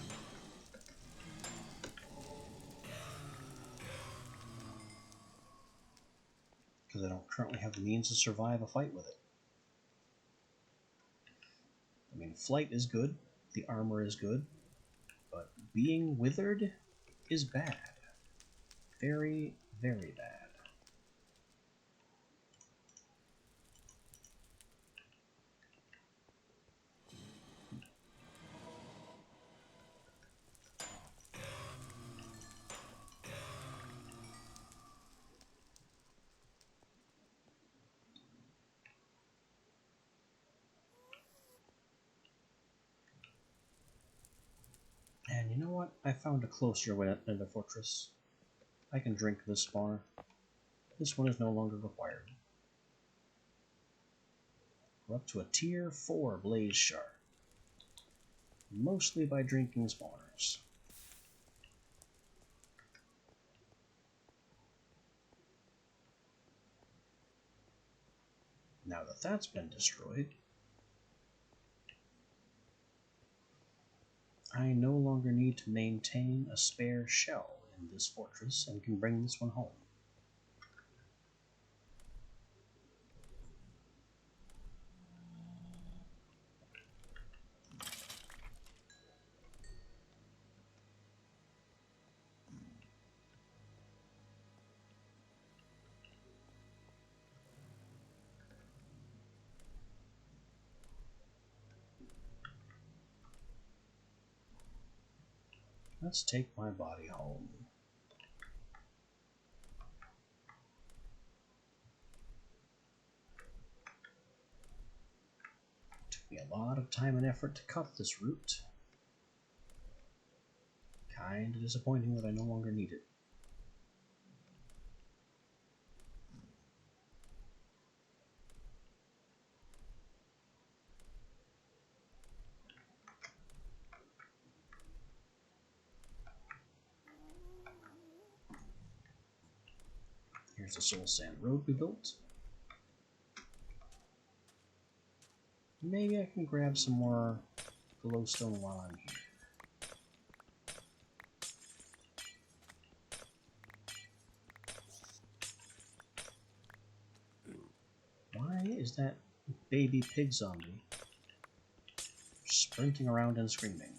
Because I don't currently have the means to survive a fight with it. I mean, flight is good, the armor is good, but being withered is bad. Very, very bad. And you know what? I found a closer way in the fortress. I can drink this spawner. This one is no longer required. We're up to a tier 4 blaze shard. Mostly by drinking spawners. Now that that's been destroyed, I no longer need to maintain a spare shell in this fortress and can bring this one home. Let's take my body home. Took me a lot of time and effort to cut this route. Kinda disappointing that I no longer need it. Here's the soul sand road we built. Maybe I can grab some more glowstone while I'm here. Why is that baby pig zombie sprinting around and screaming?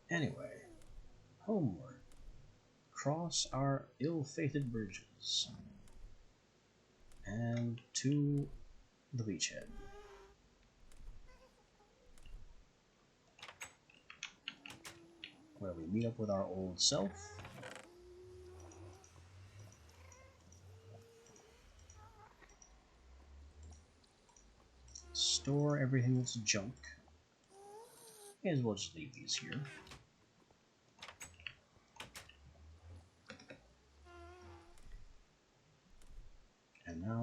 Anyway, homeward. Cross our ill-fated bridges. And to the beachhead. Where we meet up with our old self. Store everything that's junk. May as well just leave these here.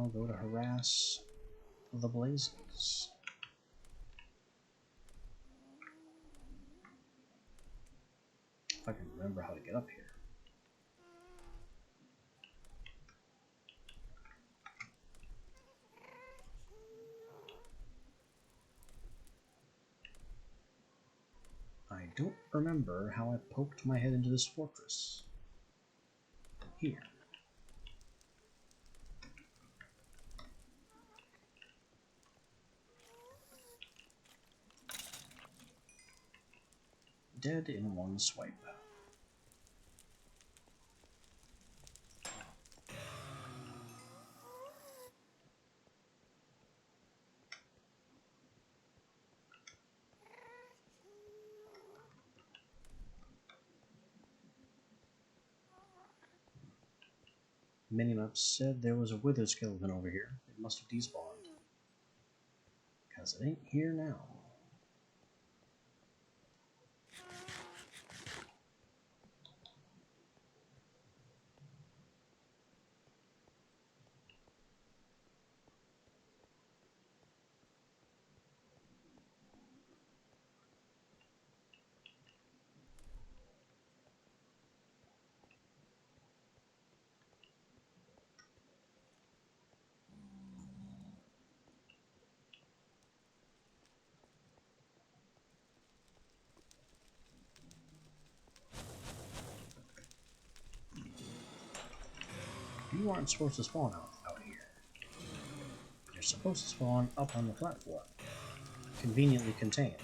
now go to harass the blazes. If I can remember how to get up here. I don't remember how I poked my head into this fortress. Here. Dead in one swipe. Minimap said there was a wither skeleton over here. It must have despawned. Because it ain't here now. You aren't supposed to spawn out here. You're supposed to spawn up on the platform, conveniently contained.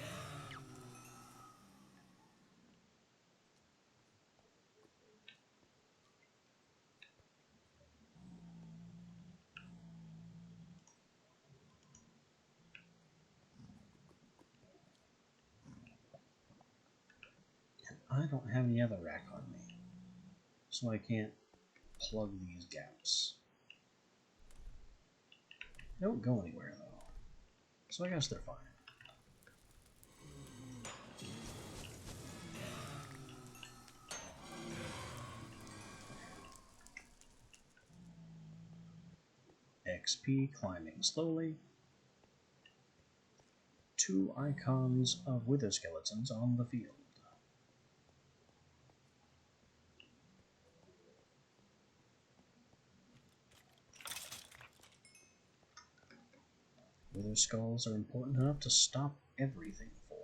And I don't have any other rack on me, so I can't plug these gaps. They don't go anywhere though, so I guess they're fine. XP climbing slowly. 2 icons of wither skeletons on the field. Wither skulls are important enough to stop everything for.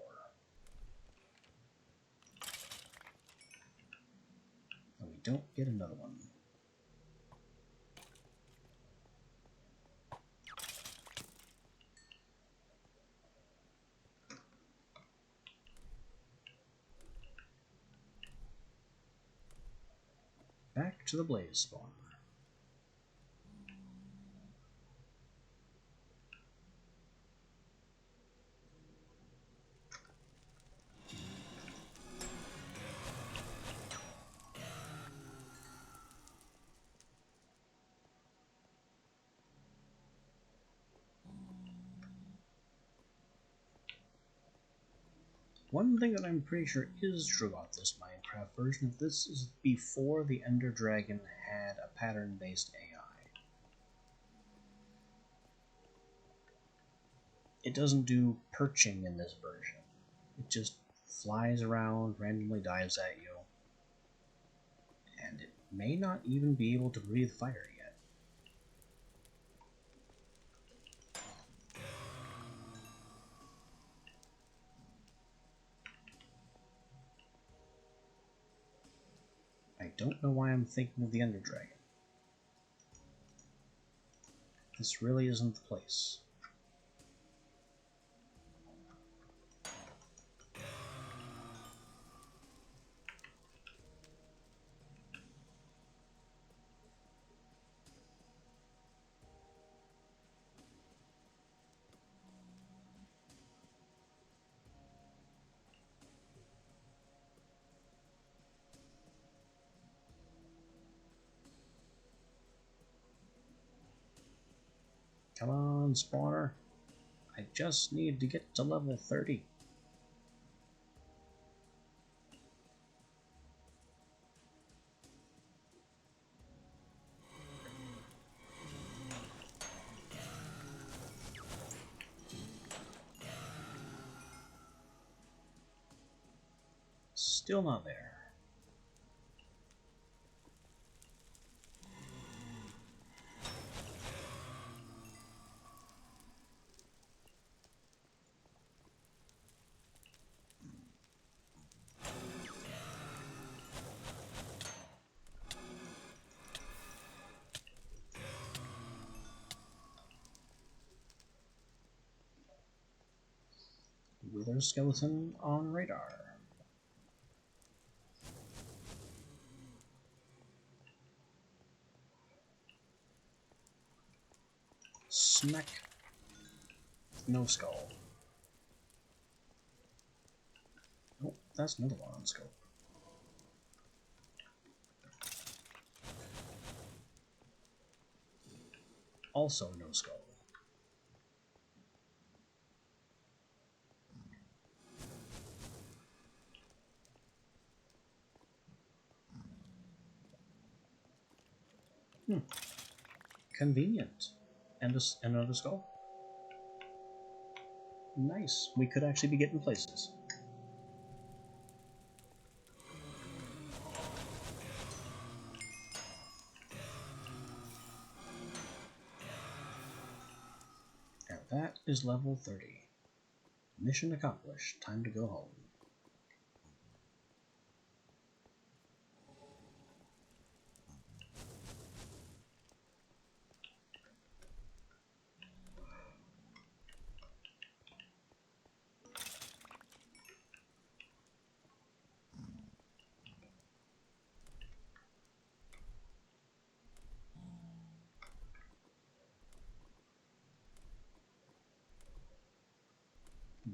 And we don't get another one. Back to the blaze spawn. One thing that I'm pretty sure is true about this Minecraft version of this is before the Ender Dragon had a pattern-based AI. It doesn't do perching in this version. It just flies around, randomly dives at you, and it may not even be able to breathe fire yet. I don't know why I'm thinking of the Ender Dragon. This really isn't the place. Come on, spawner. I just need to get to level 30. Still not there. Wither skeleton on radar. Smack. No skull. Oh, that's another one on scope. Also no skull. Convenient. And another skull. Nice. We could actually be getting places. And that is level 30. Mission accomplished. Time to go home.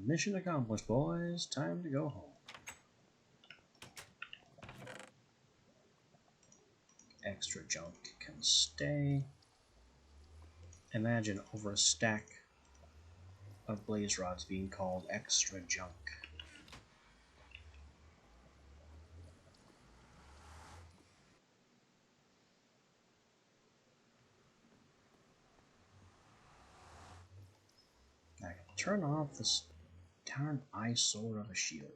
Mission accomplished, boys. Time to go home. Extra junk can stay. Imagine over a stack of blaze rods being called extra junk. I can turn off this darn eyesore of a shield.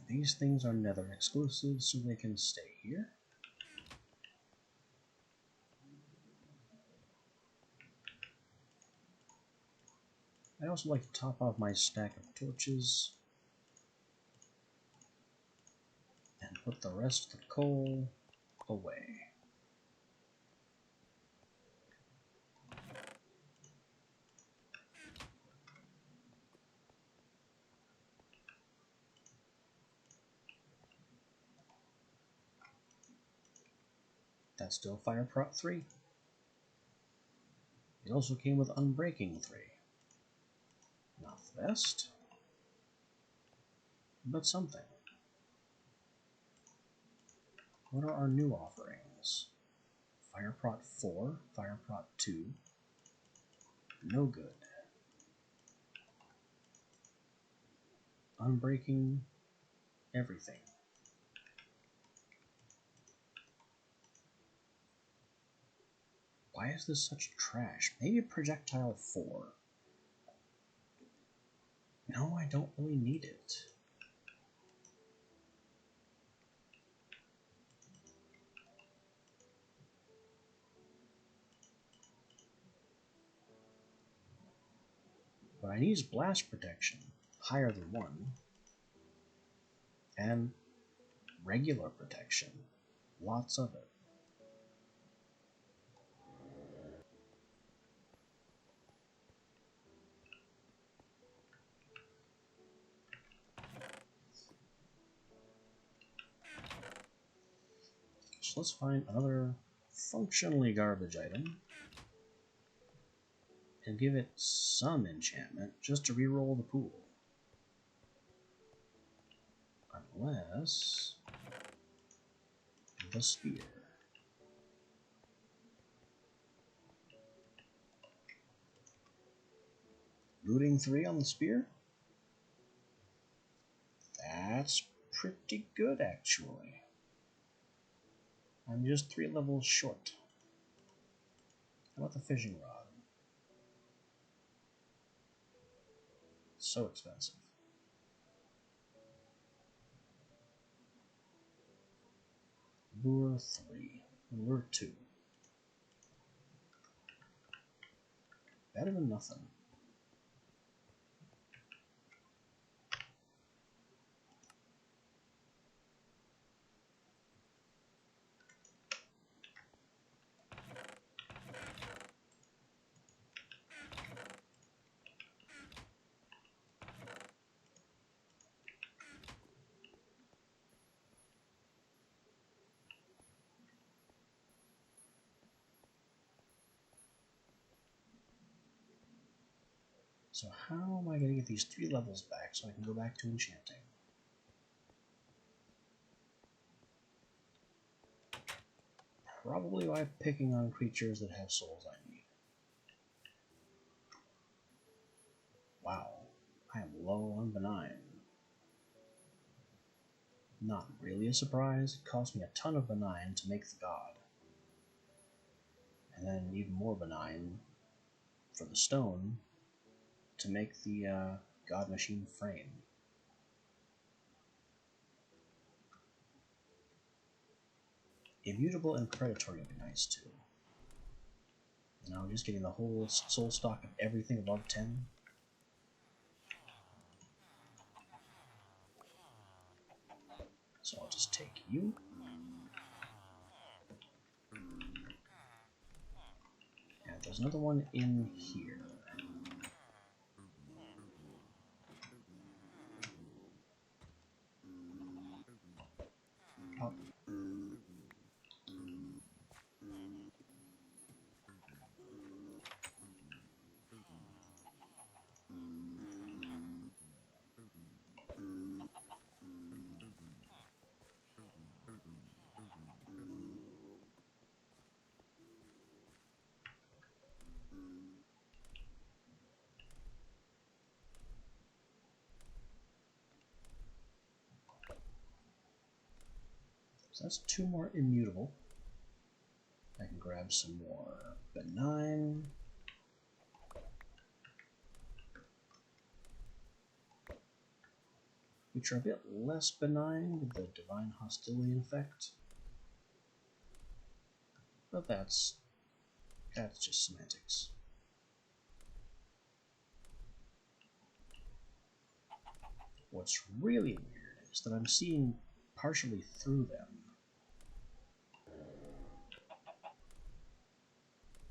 These things are nether exclusive, so they can stay here. I also like to top off my stack of torches and put the rest of the coal away. That's still Fire Prot 3. It also came with Unbreaking 3. Not the best, but something. What are our new offerings? Fire Prot 4, Fire Prot 2. No good. Unbreaking everything. Why is this such trash? Maybe Projectile 4. No, I don't really need it. What I need is Blast Protection, higher than 1, and regular protection, lots of it. So let's find another functionally garbage item and give it some enchantment just to reroll the pool. Unless the spear. Looting 3 on the spear? That's pretty good, actually. I'm just 3 levels short. How about the fishing rod? So expensive. Lure 3. Lure 2. Better than nothing. So how am I going to get these 3 levels back so I can go back to enchanting? Probably by picking on creatures that have souls I need. Wow, I am low on benign. Not really a surprise, it cost me a ton of benign to make the god. And then even more benign for the stone to make the god machine frame. Immutable and predatory would be nice too. Now I'm just getting the whole soul stock of everything above 10. So I'll just take you. And there's another one in here. Pop. So that's 2 more immutable. I can grab some more benign. Which are a bit less benign with the divine hostility effect. But that's just semantics. What's really weird is that I'm seeing partially through them.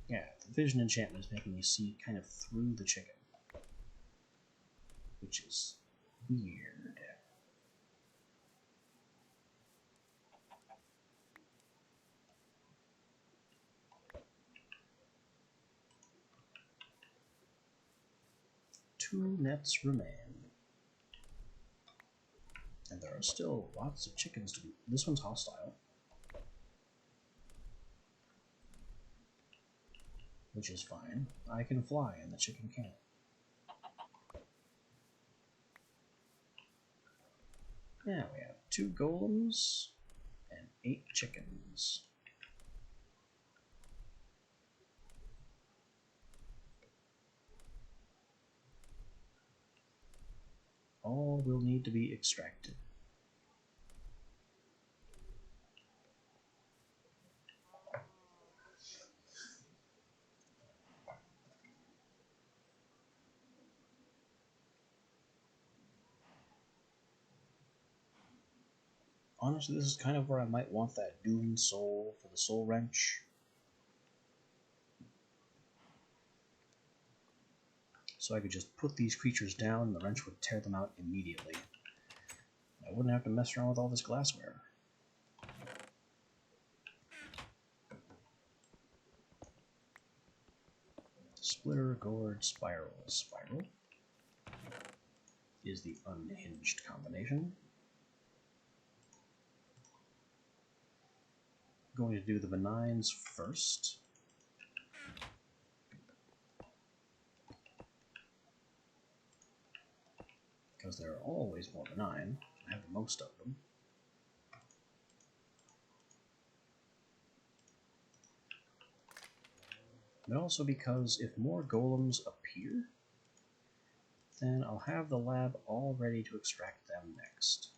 Yeah, the vision enchantment is making me see kind of through the chicken. Which is weird. Two nets remain. And there are still lots of chickens to be. This one's hostile. Which is fine. I can fly and the chicken can't. Now we have 2 golems and 8 chickens. All will need to be extracted. Honestly, this is kind of where I might want that doomed soul for the soul wrench. So I could just put these creatures down and the wrench would tear them out immediately. I wouldn't have to mess around with all this glassware. Splitter, gourd, spiral. Spiral is the unhinged combination. Going to do the benigns first. because they're always more benign. I have the most of them. But also because if more golems appear, then I'll have the lab all ready to extract them next.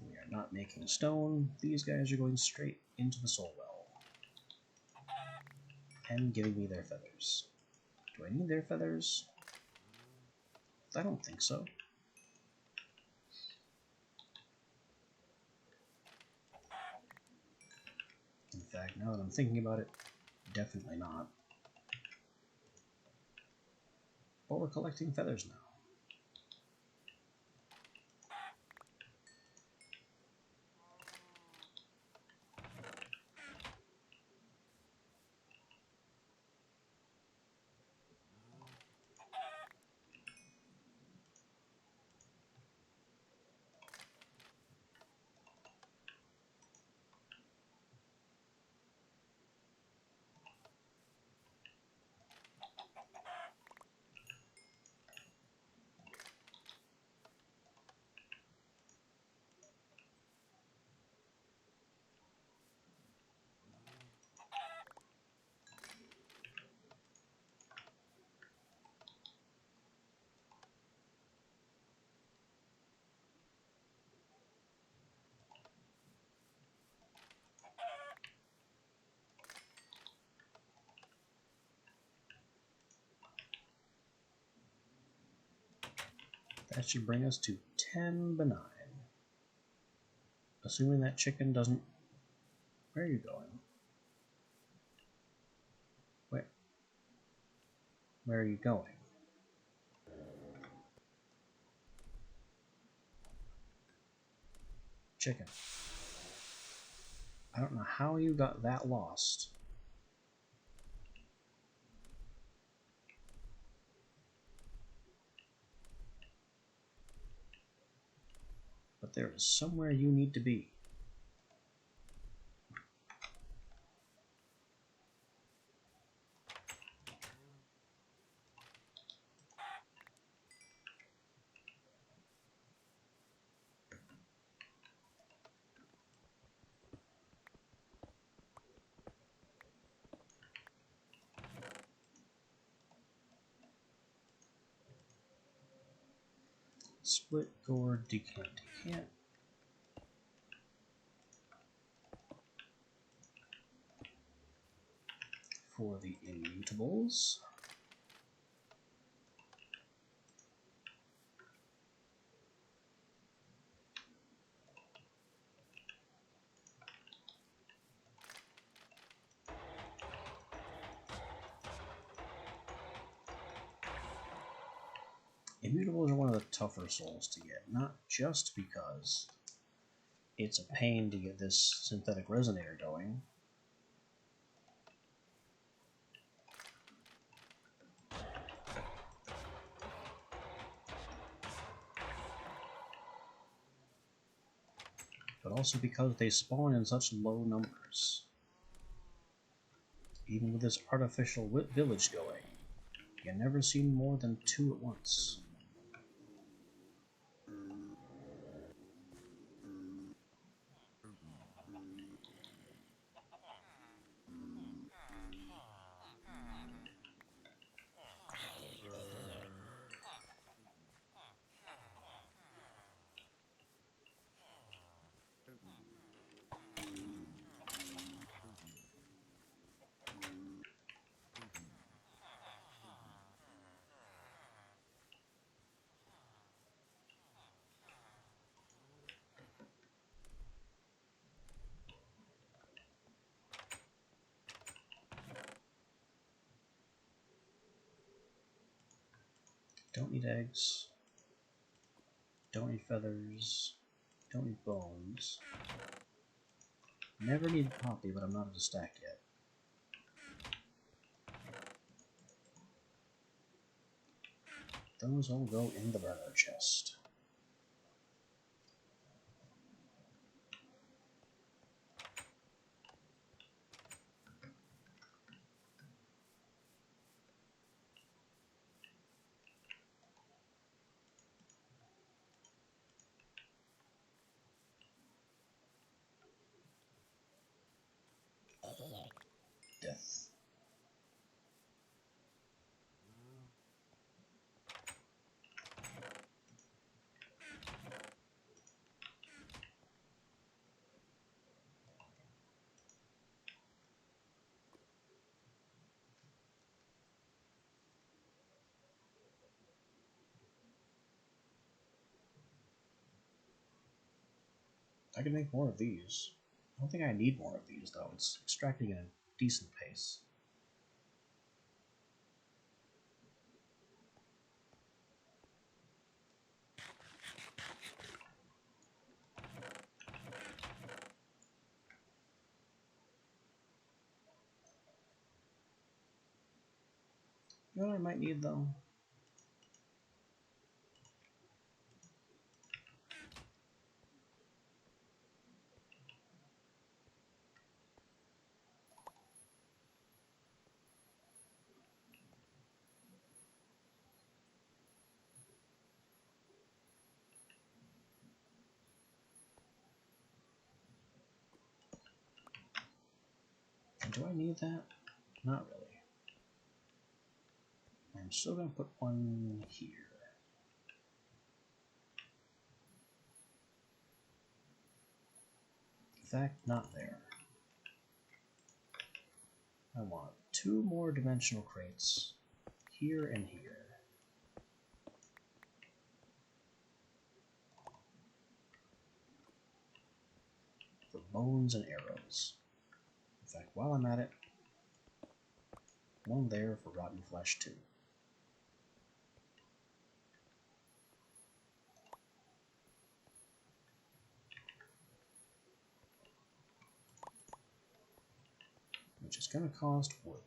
We are not making stone. These guys are going straight into the soul well. And giving me their feathers. Do I need their feathers? I don't think so. In fact, now that I'm thinking about it, definitely not. But we're collecting feathers now. That should bring us to 10 benign. Assuming that chicken doesn't... Where are you going? Wait. Where are you going? Chicken. I don't know how you got that lost. But there is somewhere you need to be. Split, gourd, decant, decant. For the immutables. Immutables are one of the tougher souls to get, not just because it's a pain to get this synthetic resonator going, but also because they spawn in such low numbers. Even with this artificial village going, you never see more than 2 at once. Don't need eggs. Don't need feathers. Don't need bones. Never need poppy, but I'm not at a stack yet. Those all go in the burner chest. I can make more of these. I don't think I need more of these, though. It's extracting at a decent pace. You know what I might need, though? Do I need that? Not really. I'm still going to put one here. In fact, not there. I want 2 more dimensional crates here and here. For bones and arrows. In fact, while I'm at it, one there for rotten flesh too. Which is going to cost wood.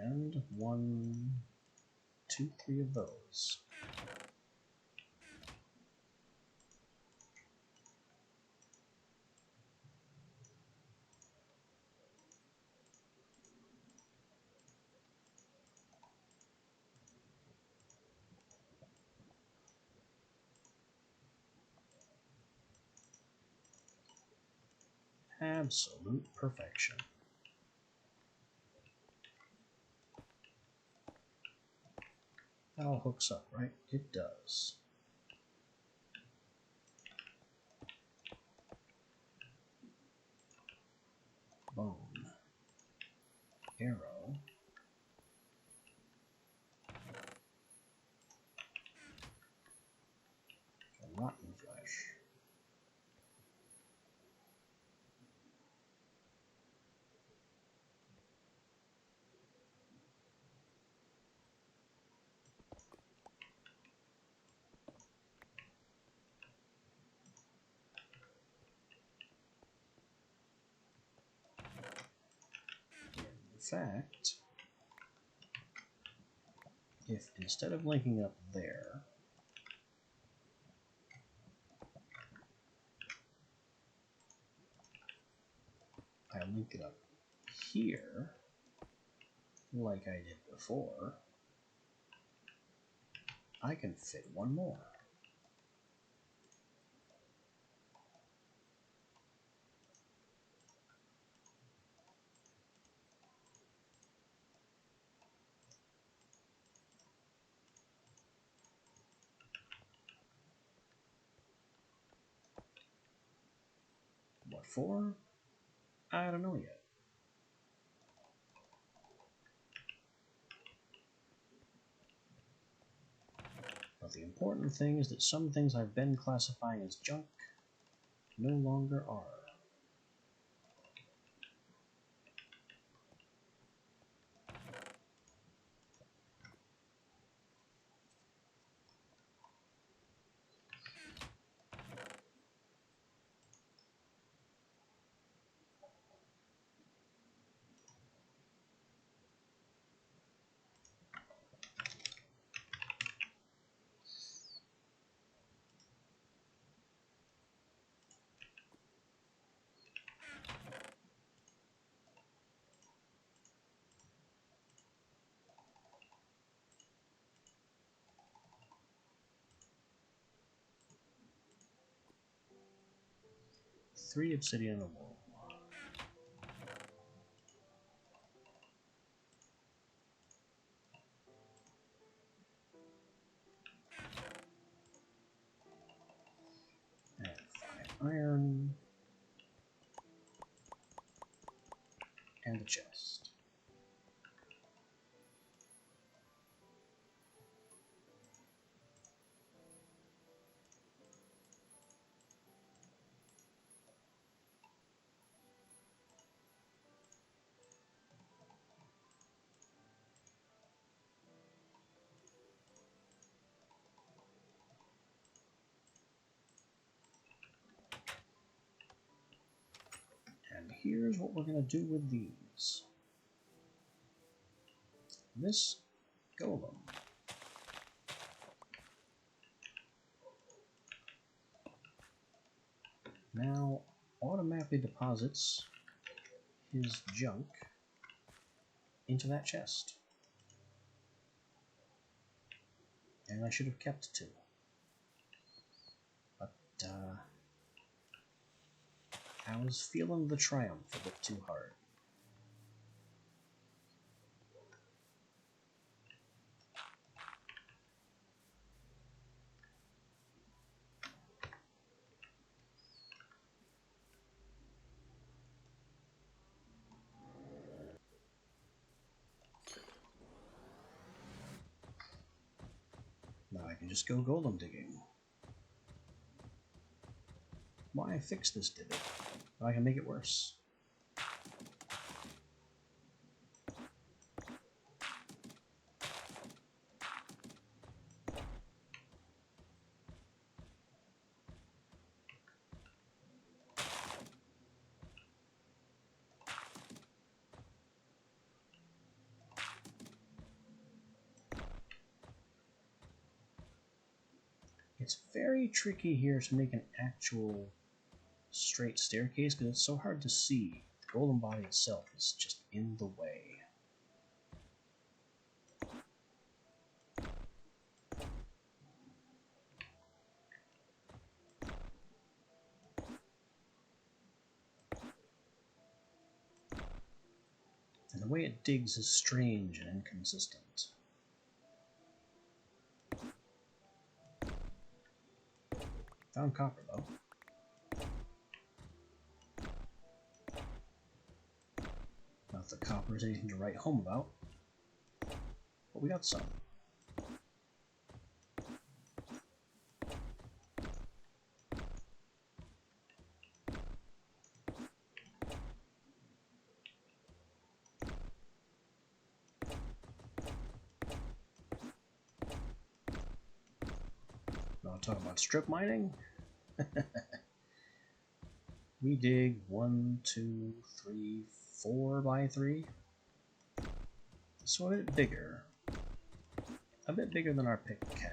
And 1, 2, 3 of those. Absolute perfection. That all hooks up, right? It does. Bone. Arrow. Rotten flesh. In fact, if instead of linking up there, I link it up here, like I did before, I can fit one more. What for? I don't know yet. But the important thing is that some things I've been classifying as junk no longer are. Three obsidian and a wool. And 5 iron. And a chest. here's what we're going to do with these. This golem now automatically deposits his junk into that chest. And I should have kept 2. But, I was feeling the triumph a bit too hard. Now I can just go golem digging. Why fix this divot? I can make it worse. It's very tricky here to make an actual straight staircase because it's so hard to see. The golem body itself is just in the way. And the way it digs is strange and inconsistent. Found copper, though. Not that copper is anything to write home about, but we got some. Want to talk about strip mining? We dig 1, 2, 3, 4 by 3. So a bit bigger. A bit bigger than our pick can.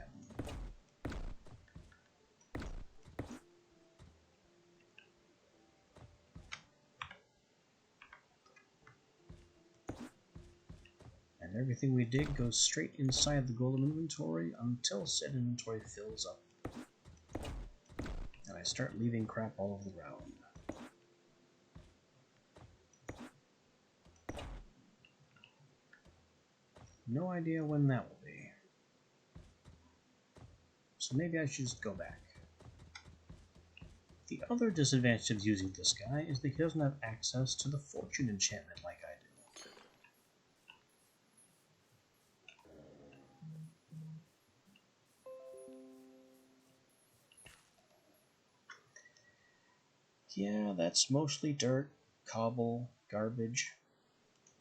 And everything we dig goes straight inside the golem inventory until said inventory fills up. And I start leaving crap all over the ground. No idea when that will be. So maybe I should just go back. The other disadvantage of using this guy is that he doesn't have access to the fortune enchantment like I do. Yeah, that's mostly dirt, cobble, garbage.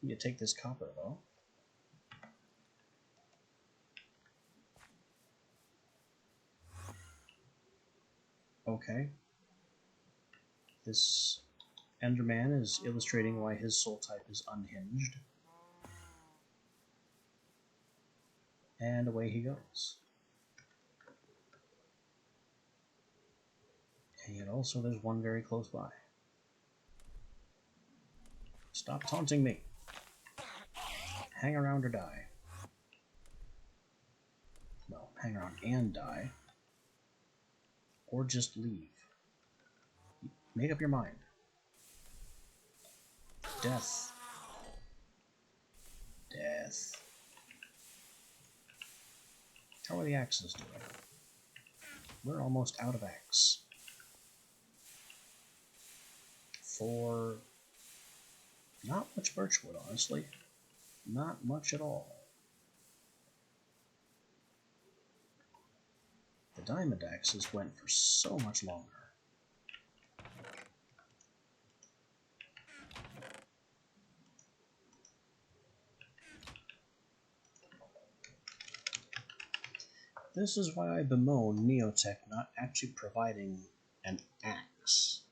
You take this copper though. Okay. This Enderman is illustrating why his soul type is unhinged. And away he goes. And yet also there's one very close by. Stop taunting me. Hang around or die. Well, hang around and die. Or just leave. Make up your mind. Death. Death. How are the axes doing? We're almost out of axe. For not much birchwood, honestly. Not much at all. The diamond axes went for so much longer. This is why I bemoan Neotech not actually providing an axe.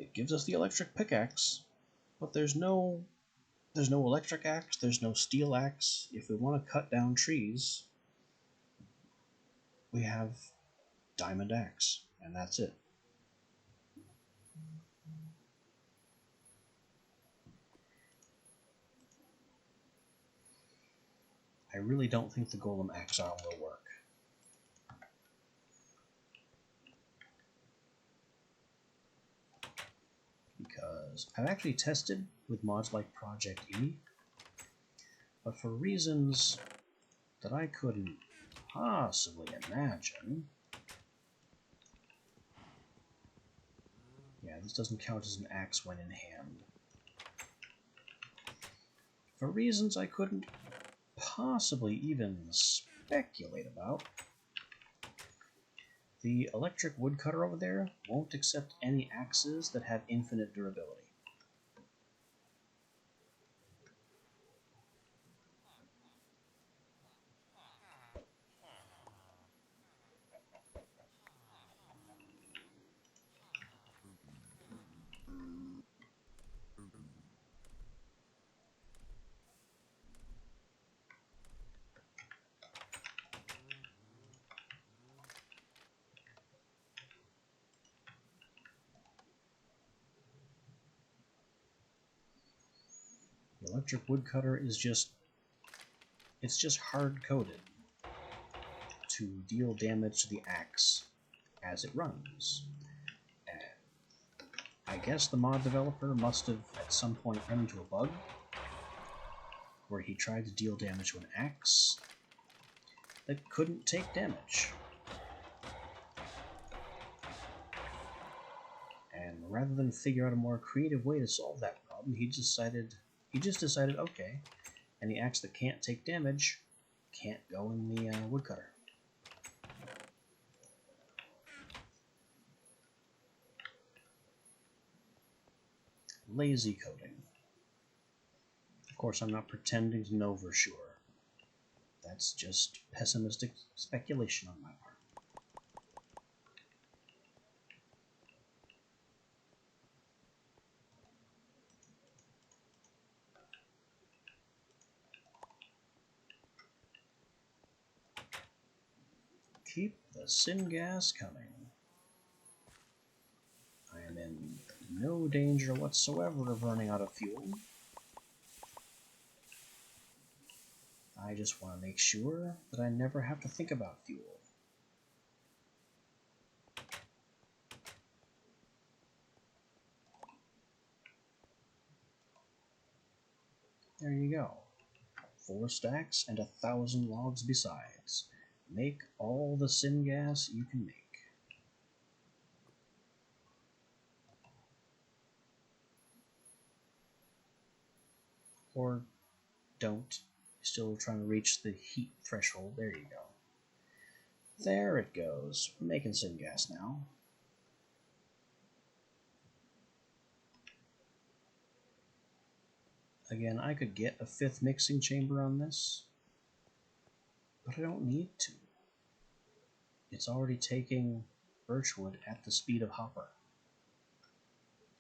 It gives us the electric pickaxe, but there's no electric axe, there's no steel axe. If we want to cut down trees, we have diamond axe, and that's it. I really don't think the golem axe arm will work. Because I've actually tested with mods like Project E, but for reasons that I couldn't possibly imagine. Yeah, this doesn't count as an axe when in hand. For reasons I couldn't possibly even speculate about, the electric woodcutter over there won't accept any axes that have infinite durability. The electric woodcutter is just hard-coded to deal damage to the axe as it runs. And I guess the mod developer must have at some point run into a bug where he tried to deal damage to an axe that couldn't take damage. And rather than figure out a more creative way to solve that problem, he just decided, okay, any axe that can't take damage can't go in the woodcutter. Lazy coding. Of course, I'm not pretending to know for sure. That's just pessimistic speculation on my part. Keep the syngas coming. I am in no danger whatsoever of running out of fuel. I just want to make sure that I never have to think about fuel. There you go. 4 stacks and 1,000 logs besides. Make all the syngas you can make. Or don't. Still trying to reach the heat threshold. There you go. There it goes. We're making syngas now. Again, I could get a 5th mixing chamber on this, but I don't need to. It's already taking birchwood at the speed of Hopper.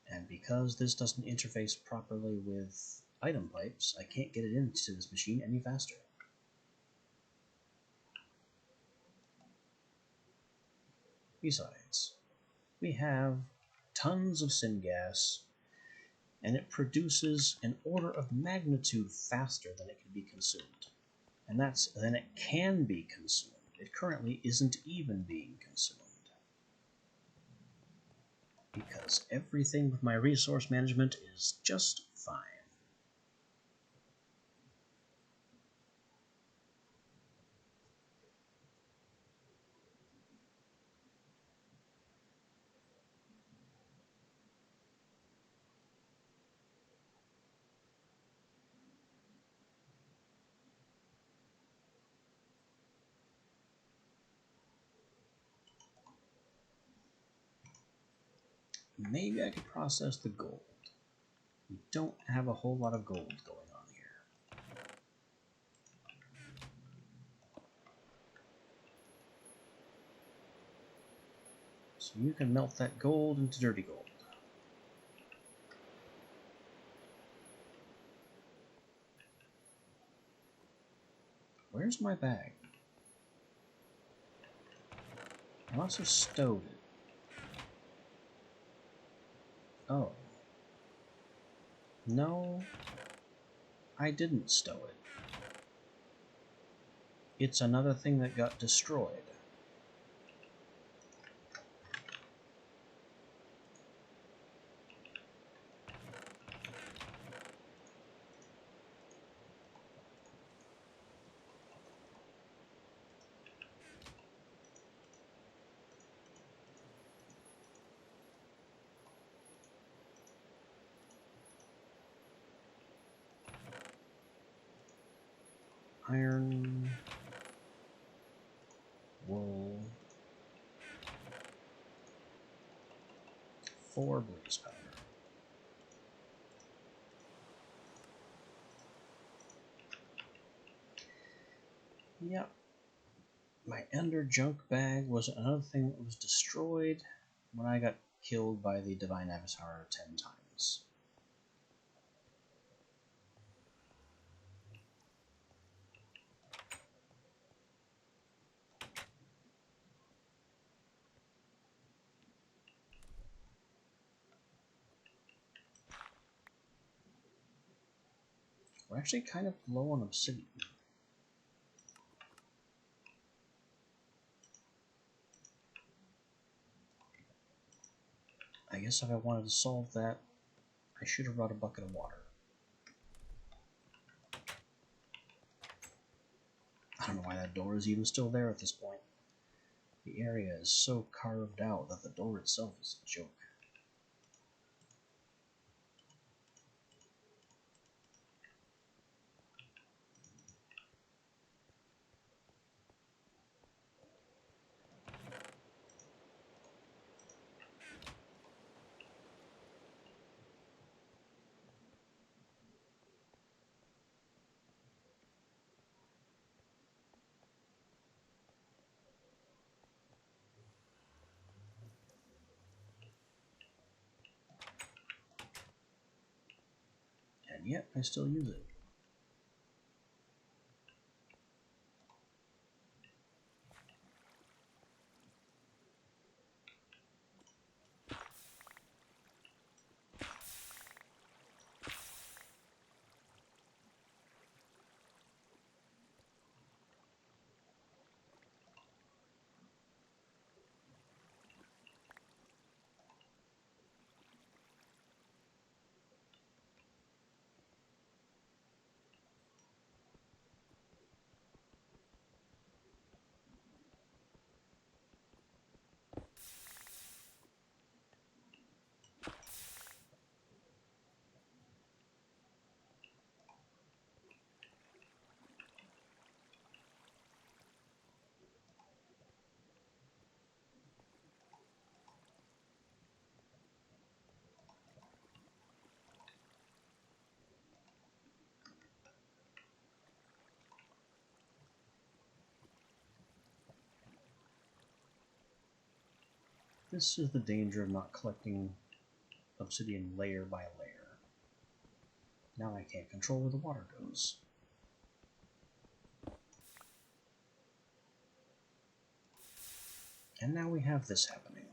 And because this doesn't interface properly with item pipes, I can't get it into this machine any faster. Besides, we have tons of syngas, and it produces an order of magnitude faster than it can be consumed. And then it can be consumed. It currently isn't even being consumed. Because everything with my resource management is just fine. Maybe I could process the gold. We don't have a whole lot of gold going on here. So you can melt that gold into dirty gold. Where's my bag? I must have stowed it. Oh. No, I didn't stow it. It's another thing that got destroyed. Iron, wool, 4 blaze powder. Yep. My ender junk bag was another thing that was destroyed when I got killed by the Divine Avatar 10 times. We're actually kind of low on obsidian. I guess if I wanted to solve that, I should have brought a bucket of water. I don't know why that door is even still there at this point. The area is so carved out that the door itself is a joke. And yet, I still use it. This is the danger of not collecting obsidian layer by layer. Now I can't control where the water goes. And now we have this happening.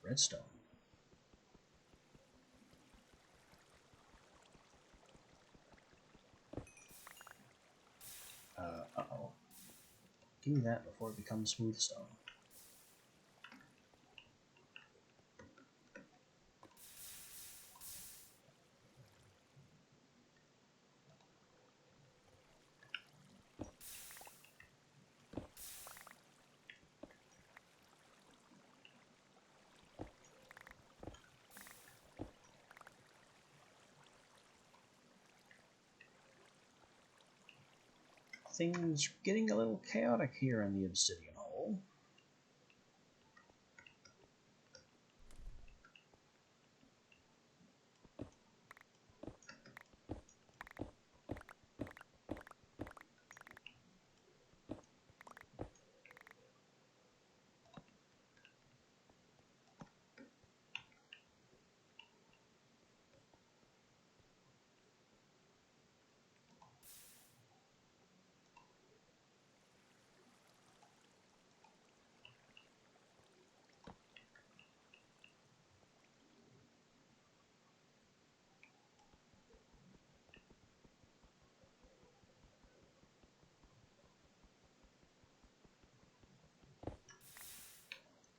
Redstone. Uh-oh. Give me that before it becomes smooth stone. Things getting a little chaotic here in the obsidian hole.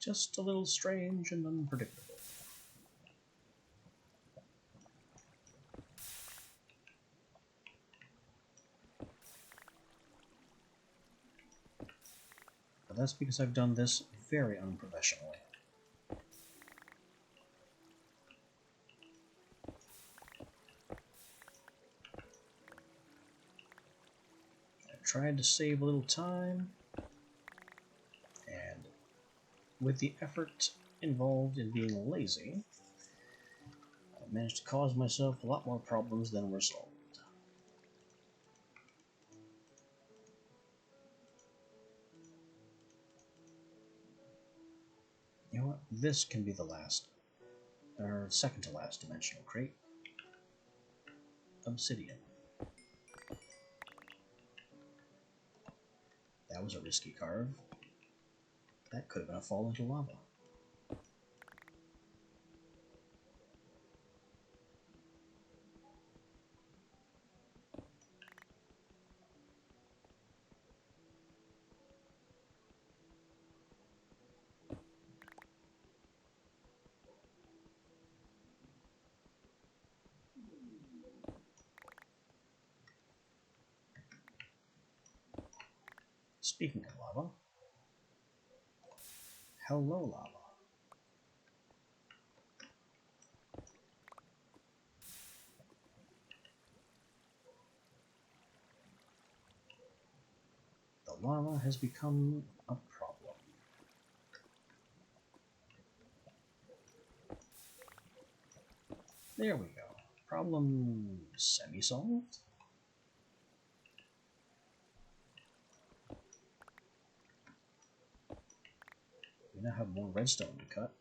just a little strange and unpredictable. But that's because I've done this very unprofessionally. I tried to save a little time, and with the effort involved in being lazy, I managed to cause myself a lot more problems than were solved. You know what? This can be the last, or second to last dimensional crate. Obsidian. That was a risky carve. That could have been a fall into lava. Speaking of lava, hello lava. The lava has become a problem. There we go. Problem semi-solved? We now have more redstone to cut.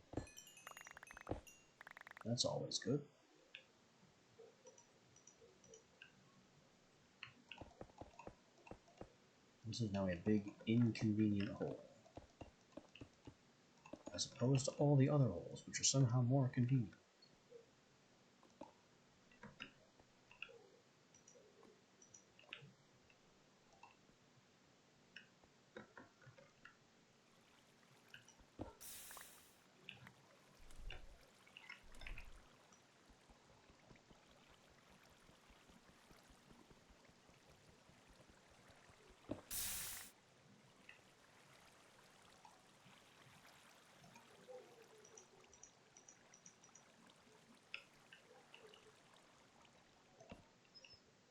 That's always good. This is now a big inconvenient hole, as opposed to all the other holes, which are somehow more convenient.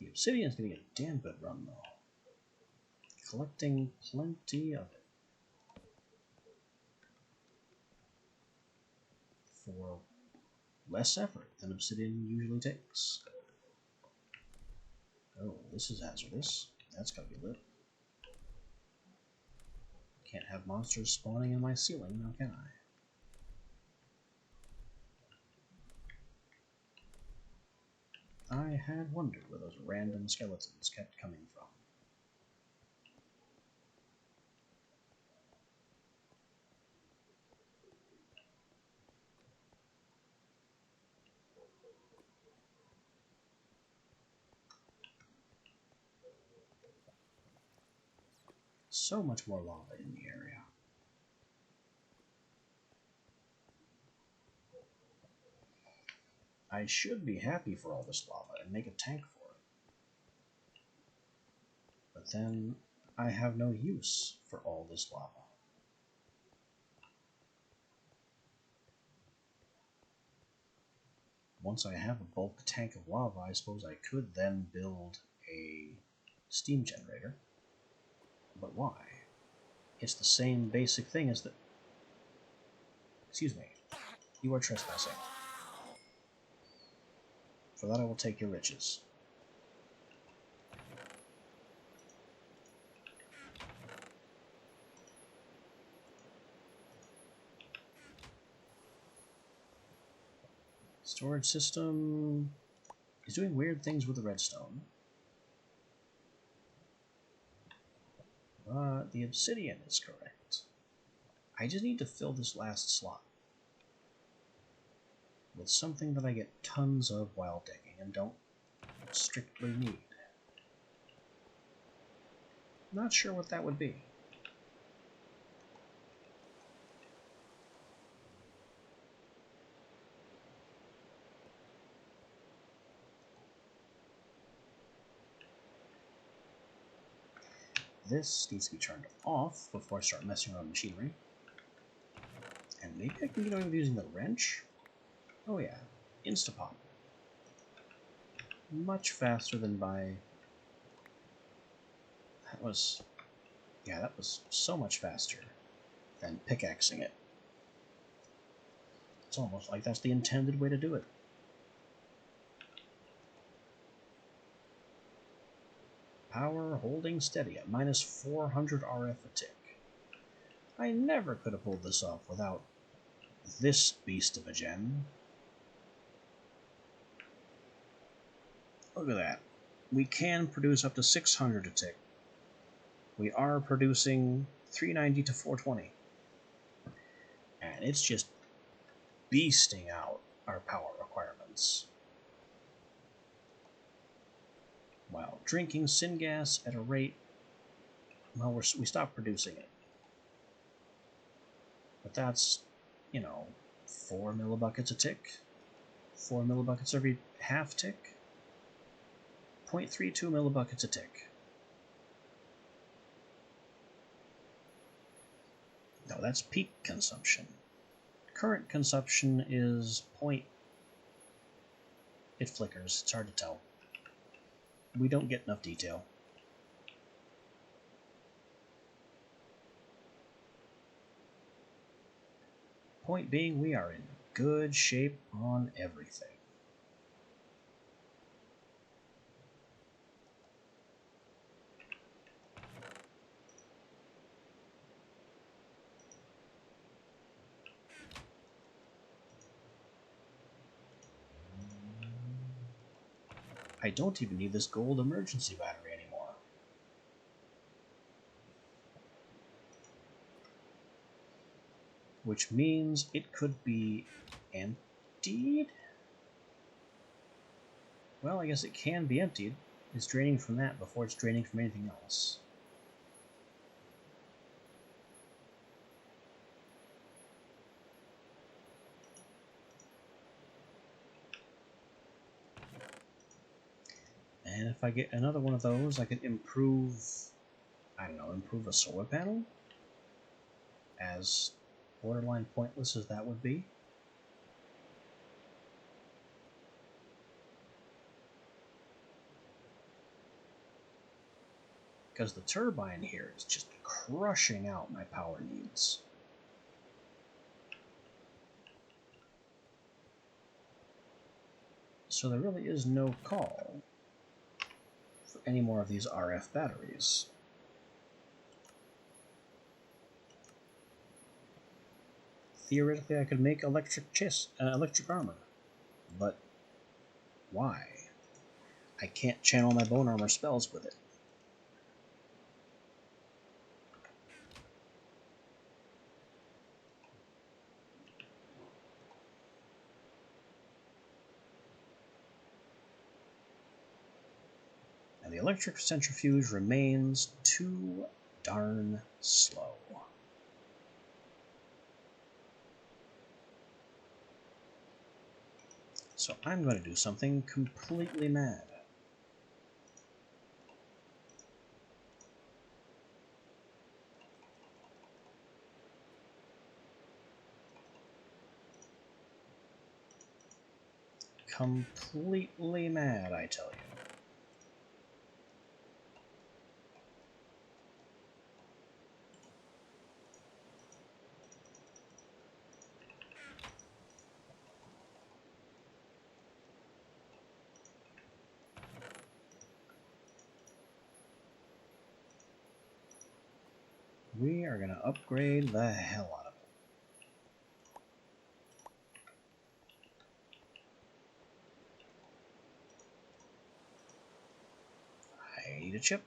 The obsidian's getting a damn good run, though. Collecting plenty of it. For less effort than obsidian usually takes. Oh, this is hazardous. That's gotta be lit. Can't have monsters spawning in my ceiling, now can I? I had wondered where those random skeletons kept coming from. So much more lava in the area. I should be happy for all this lava and make a tank for it. But then I have no use for all this lava. Once I have a bulk tank of lava, I suppose I could then build a steam generator. But why? It's the same basic thing as the... Excuse me. You are trespassing. For that I will take your riches. Storage system is doing weird things with the redstone. But the obsidian is correct. I just need to fill this last slot with something that I get tons of while digging and don't strictly need. Not sure what that would be. This needs to be turned off before I start messing around with machinery. And maybe I can get away with using the wrench? Oh yeah, Instapop. Much faster than by... That was so much faster than pickaxing it. It's almost like that's the intended way to do it. Power holding steady at minus 400 RF a tick. I never could have pulled this off without this beast of a gen. Look at that. We can produce up to 600 a tick. We are producing 390 to 420. And it's just beasting out our power requirements. While drinking syngas at a rate, well, we stopped producing it. But that's, 4 millibuckets a tick. 4 millibuckets every half tick. 0.32 millibuckets a tick. No, that's peak consumption. Current consumption is It flickers. It's hard to tell. We don't get enough detail. Point being, we are in good shape on everything. I don't even need this gold emergency battery anymore. Which means it could be emptied? Well, I guess it can be emptied. It's draining from that before it's draining from anything else. And if I get another one of those, I could improve, improve a solar panel? As borderline pointless as that would be. Because the turbine here is just crushing out my power needs. So there really is no call for any more of these RF batteries. Theoretically, I could make electric armor, but why? I can't channel my bone armor spells with it. And the electric centrifuge remains too darn slow. So I'm going to do something completely mad. Completely mad, I tell you. We are going to upgrade the hell out of it. I need a chip.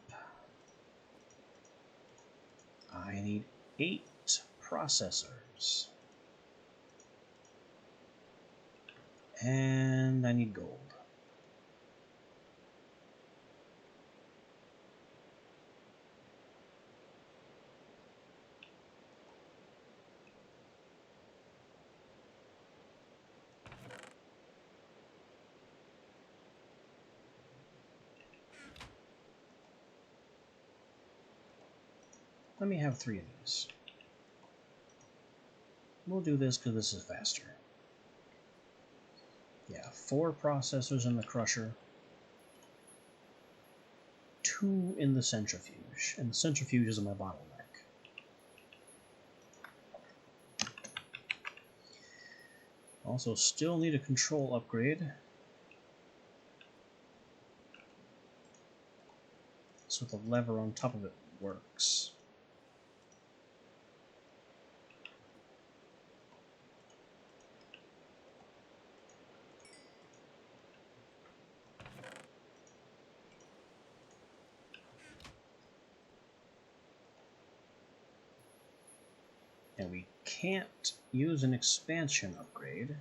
I need 8 processors. And I need gold. Let me have 3 of these. We'll do this because this is faster. Yeah, 4 processors in the crusher, 2 in the centrifuge, and the centrifuge is my bottleneck. Also, still need a control upgrade, so the lever on top of it works. And we can't use an expansion upgrade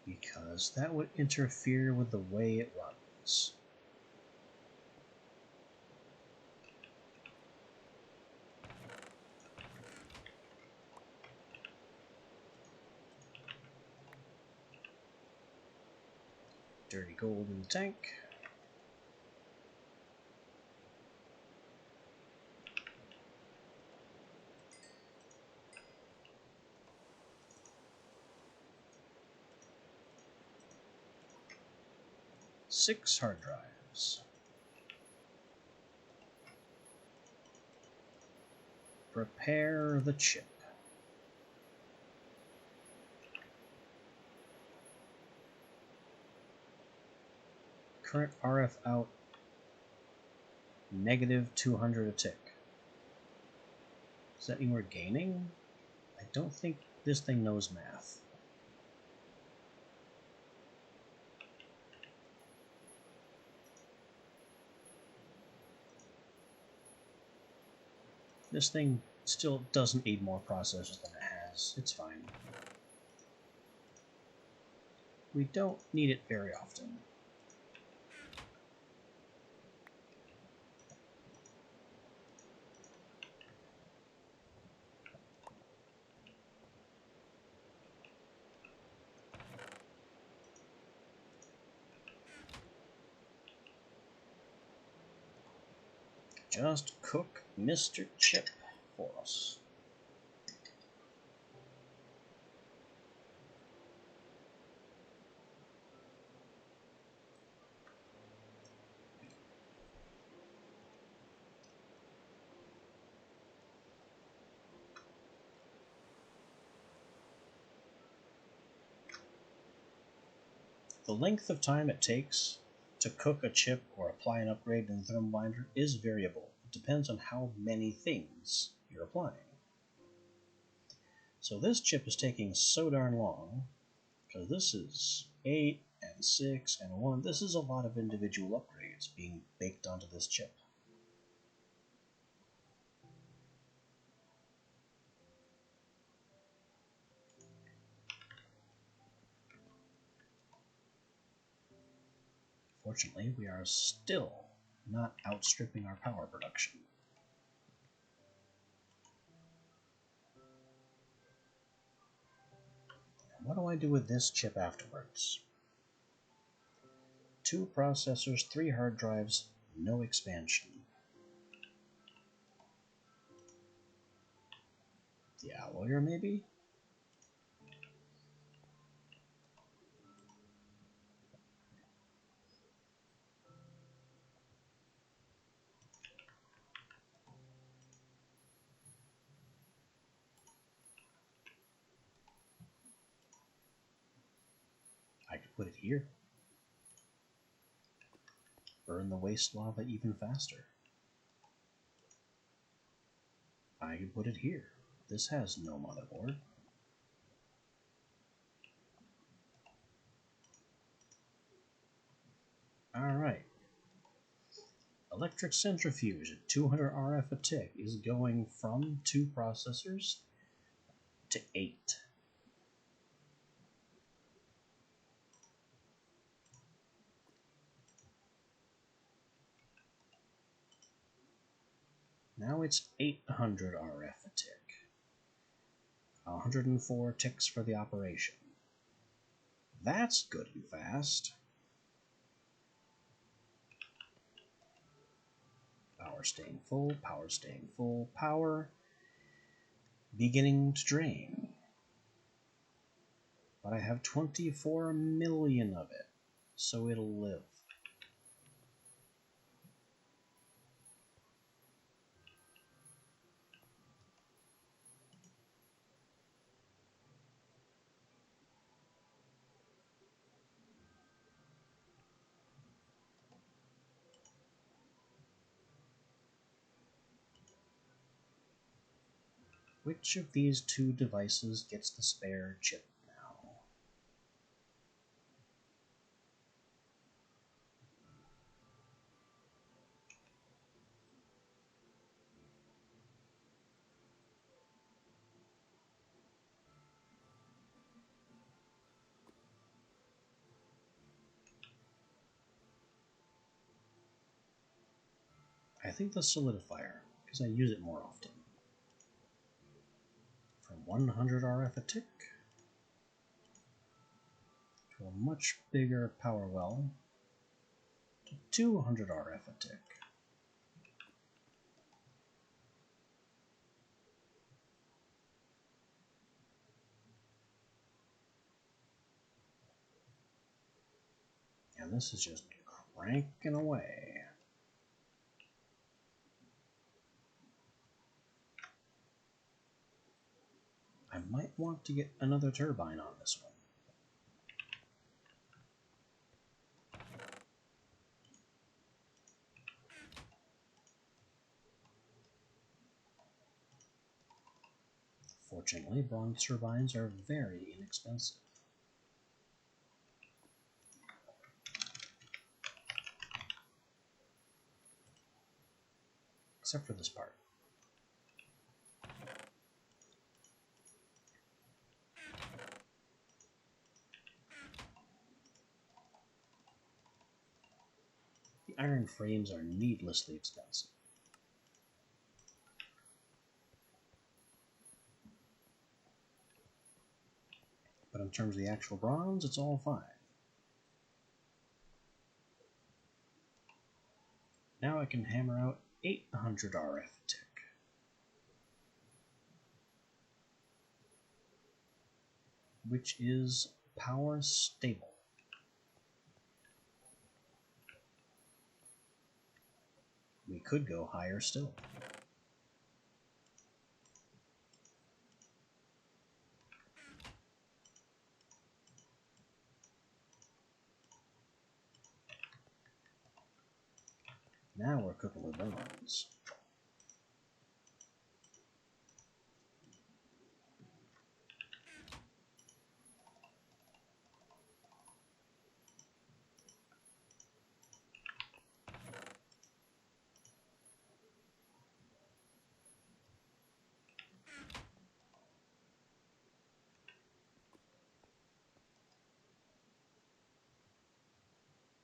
because that would interfere with the way it runs. Dirty gold in the tank. Six hard drives. Prepare the chip. Current RF out -200 a tick. Does that mean we're gaining? I don't think this thing knows math. This thing still doesn't need more processors than it has. It's fine. We don't need it very often. Just cook Mr. Chip for us. The length of time it takes to cook a chip or apply an upgrade in the thermal binder is variable. It depends on how many things you're applying. So this chip is taking so darn long, because this is 8 and 6 and 1. This is a lot of individual upgrades being baked onto this chip. Fortunately, we are still not outstripping our power production. What do I do with this chip afterwards? 2 processors, 3 hard drives, no expansion. The alloyer, maybe? I could put it here. Burn the waste lava even faster. I could put it here. This has no motherboard. Alright. Electric centrifuge at 200 RF a tick is going from 2 processors to 8. Now it's 800 RF a tick. 104 ticks for the operation. That's good and fast. Power staying full, power staying full, power beginning to drain. But I have 24 million of it, so it'll live. Which of these two devices gets the spare chip now? I think the solidifier, because I use it more often. From 100 RF a tick to a much bigger power well to 200 RF a tick. And this is just cranking away. I might want to get another turbine on this one. Fortunately, bronze turbines are very inexpensive. Except for this part. The iron frames are needlessly expensive. But in terms of the actual bronze, it's all fine. Now I can hammer out 800 RF a tick. Which is power stable. We could go higher still. Now we're cooking with bones.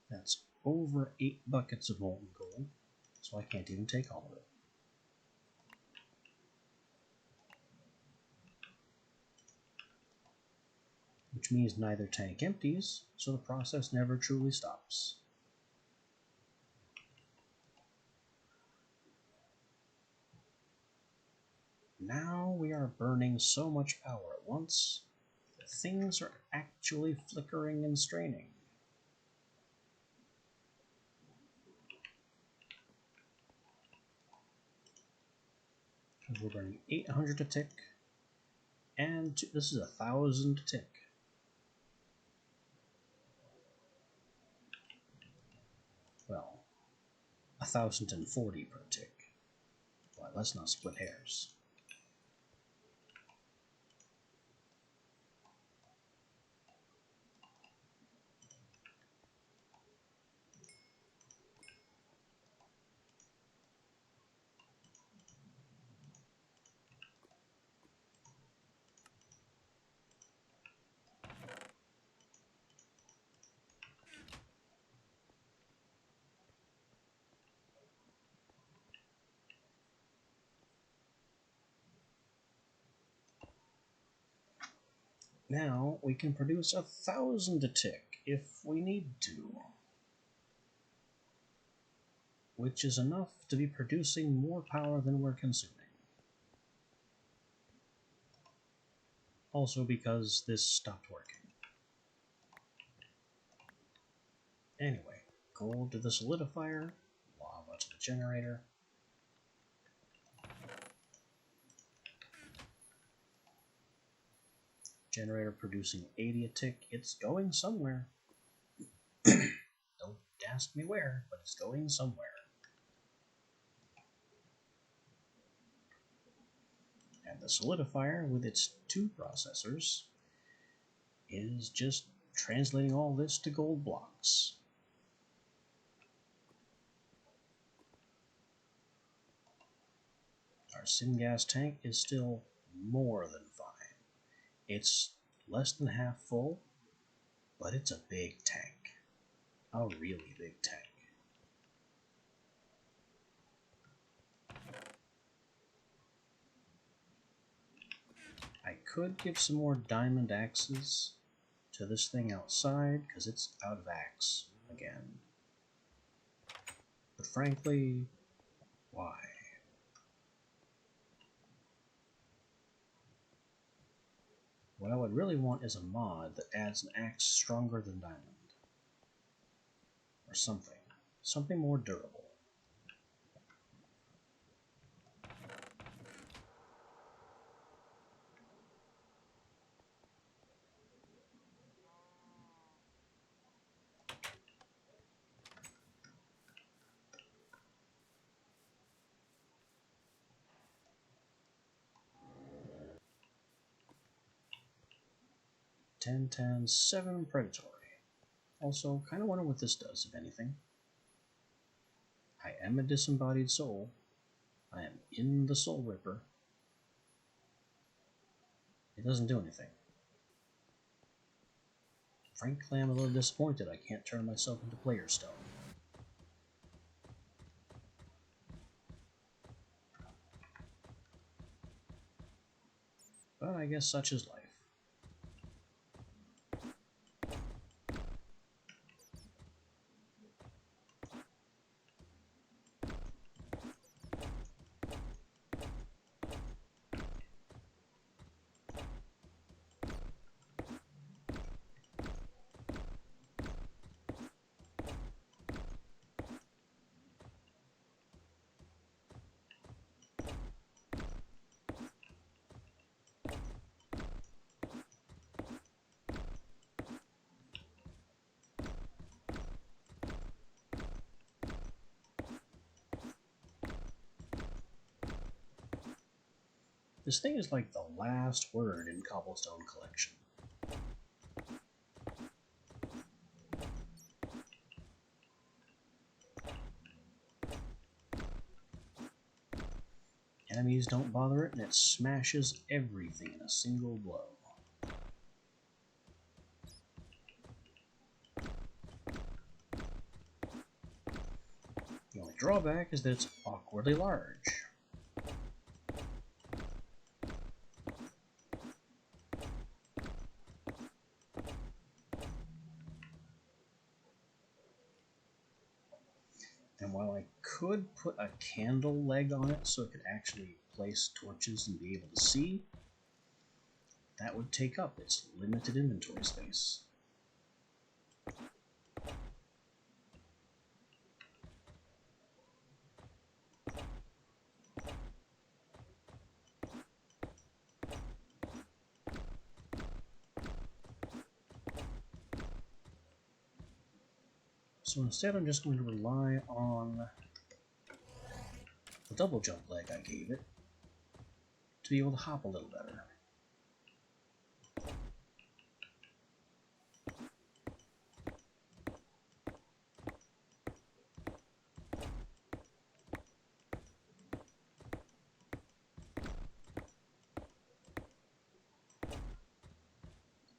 That's over 8 buckets of molten coal, so I can't even take all of it. Which means neither tank empties, so the process never truly stops. Now we are burning so much power at once that things are actually flickering and straining. Because we're burning 800 a tick, and this is 1,000 a tick. Well, 1,040 per tick. But let's not split hairs. Now we can produce 1,000 a tick if we need to, which is enough to be producing more power than we're consuming. Also because this stopped working. Anyway, gold to the solidifier, lava to the generator. Generator producing 80 a tick. It's going somewhere. Don't ask me where, but it's going somewhere. And the solidifier, with its 2 processors, is just translating all this to gold blocks. Our syngas tank is still more than fine. It's less than half full, but it's a big tank. A really big tank. I could give some more diamond axes to this thing outside, because it's out of axe again. But frankly, why? What I would really want is a mod that adds an axe stronger than diamond. Or something. Something more durable. Ten, 10, 7 predatory. Also, kind of wonder what this does, if anything. I am a disembodied soul. I am in the Soul Ripper. It doesn't do anything. Frankly, I'm a little disappointed I can't turn myself into Player Stone. But I guess such is life. This thing is like the last word in Cobblestone Collection. Enemies don't bother it, and it smashes everything in a single blow. The only drawback is that it's awkwardly large. And while I could put a candle leg on it so it could actually place torches and be able to see, that would take up its limited inventory space. So instead I'm just going to rely on the double jump leg I gave it to be able to hop a little better.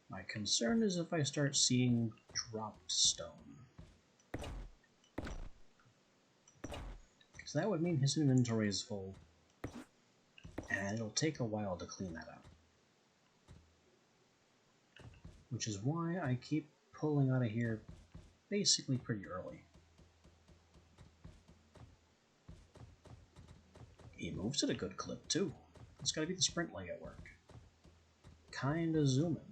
My concern is if I start seeing dropped stone. Because that would mean his inventory is full, and it'll take a while to clean that up. which is why I keep pulling out of here basically pretty early. He moves at a good clip too. It's gotta be the sprint leg at work. Kinda zooming.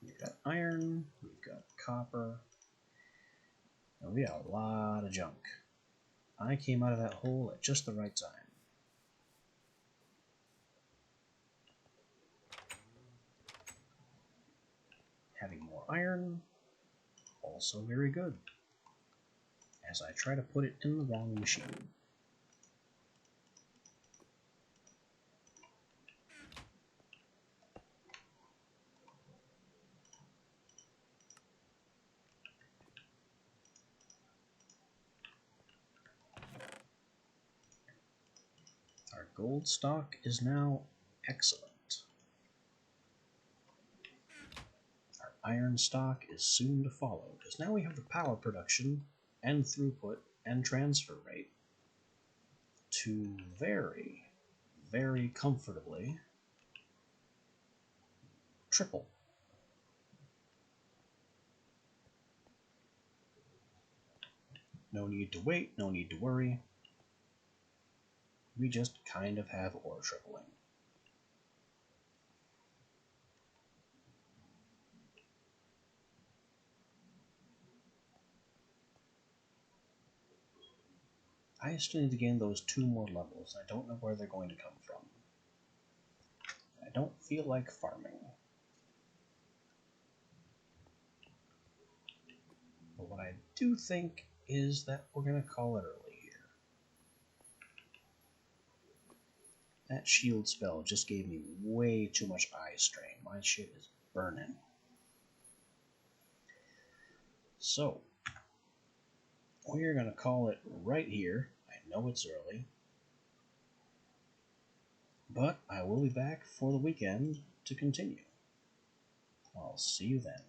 We've got iron, we've got copper, and we got a lot of junk. I came out of that hole at just the right time. Having more iron, also very good, as I try to put it in the wrong machine. Our gold stock is now excellent. Our iron stock is soon to follow, because now we have the power production and throughput and transfer rate to very, very comfortably triple. No need to wait, no need to worry. We just kind of have ore tripling. I still need to gain those 2 more levels. I don't know where they're going to come from. I don't feel like farming. But what I do think is that we're going to call it early here. That shield spell just gave me way too much eye strain. My shit is burning. So, we're going to call it right here. I know it's early, but I will be back for the weekend to continue. I'll see you then.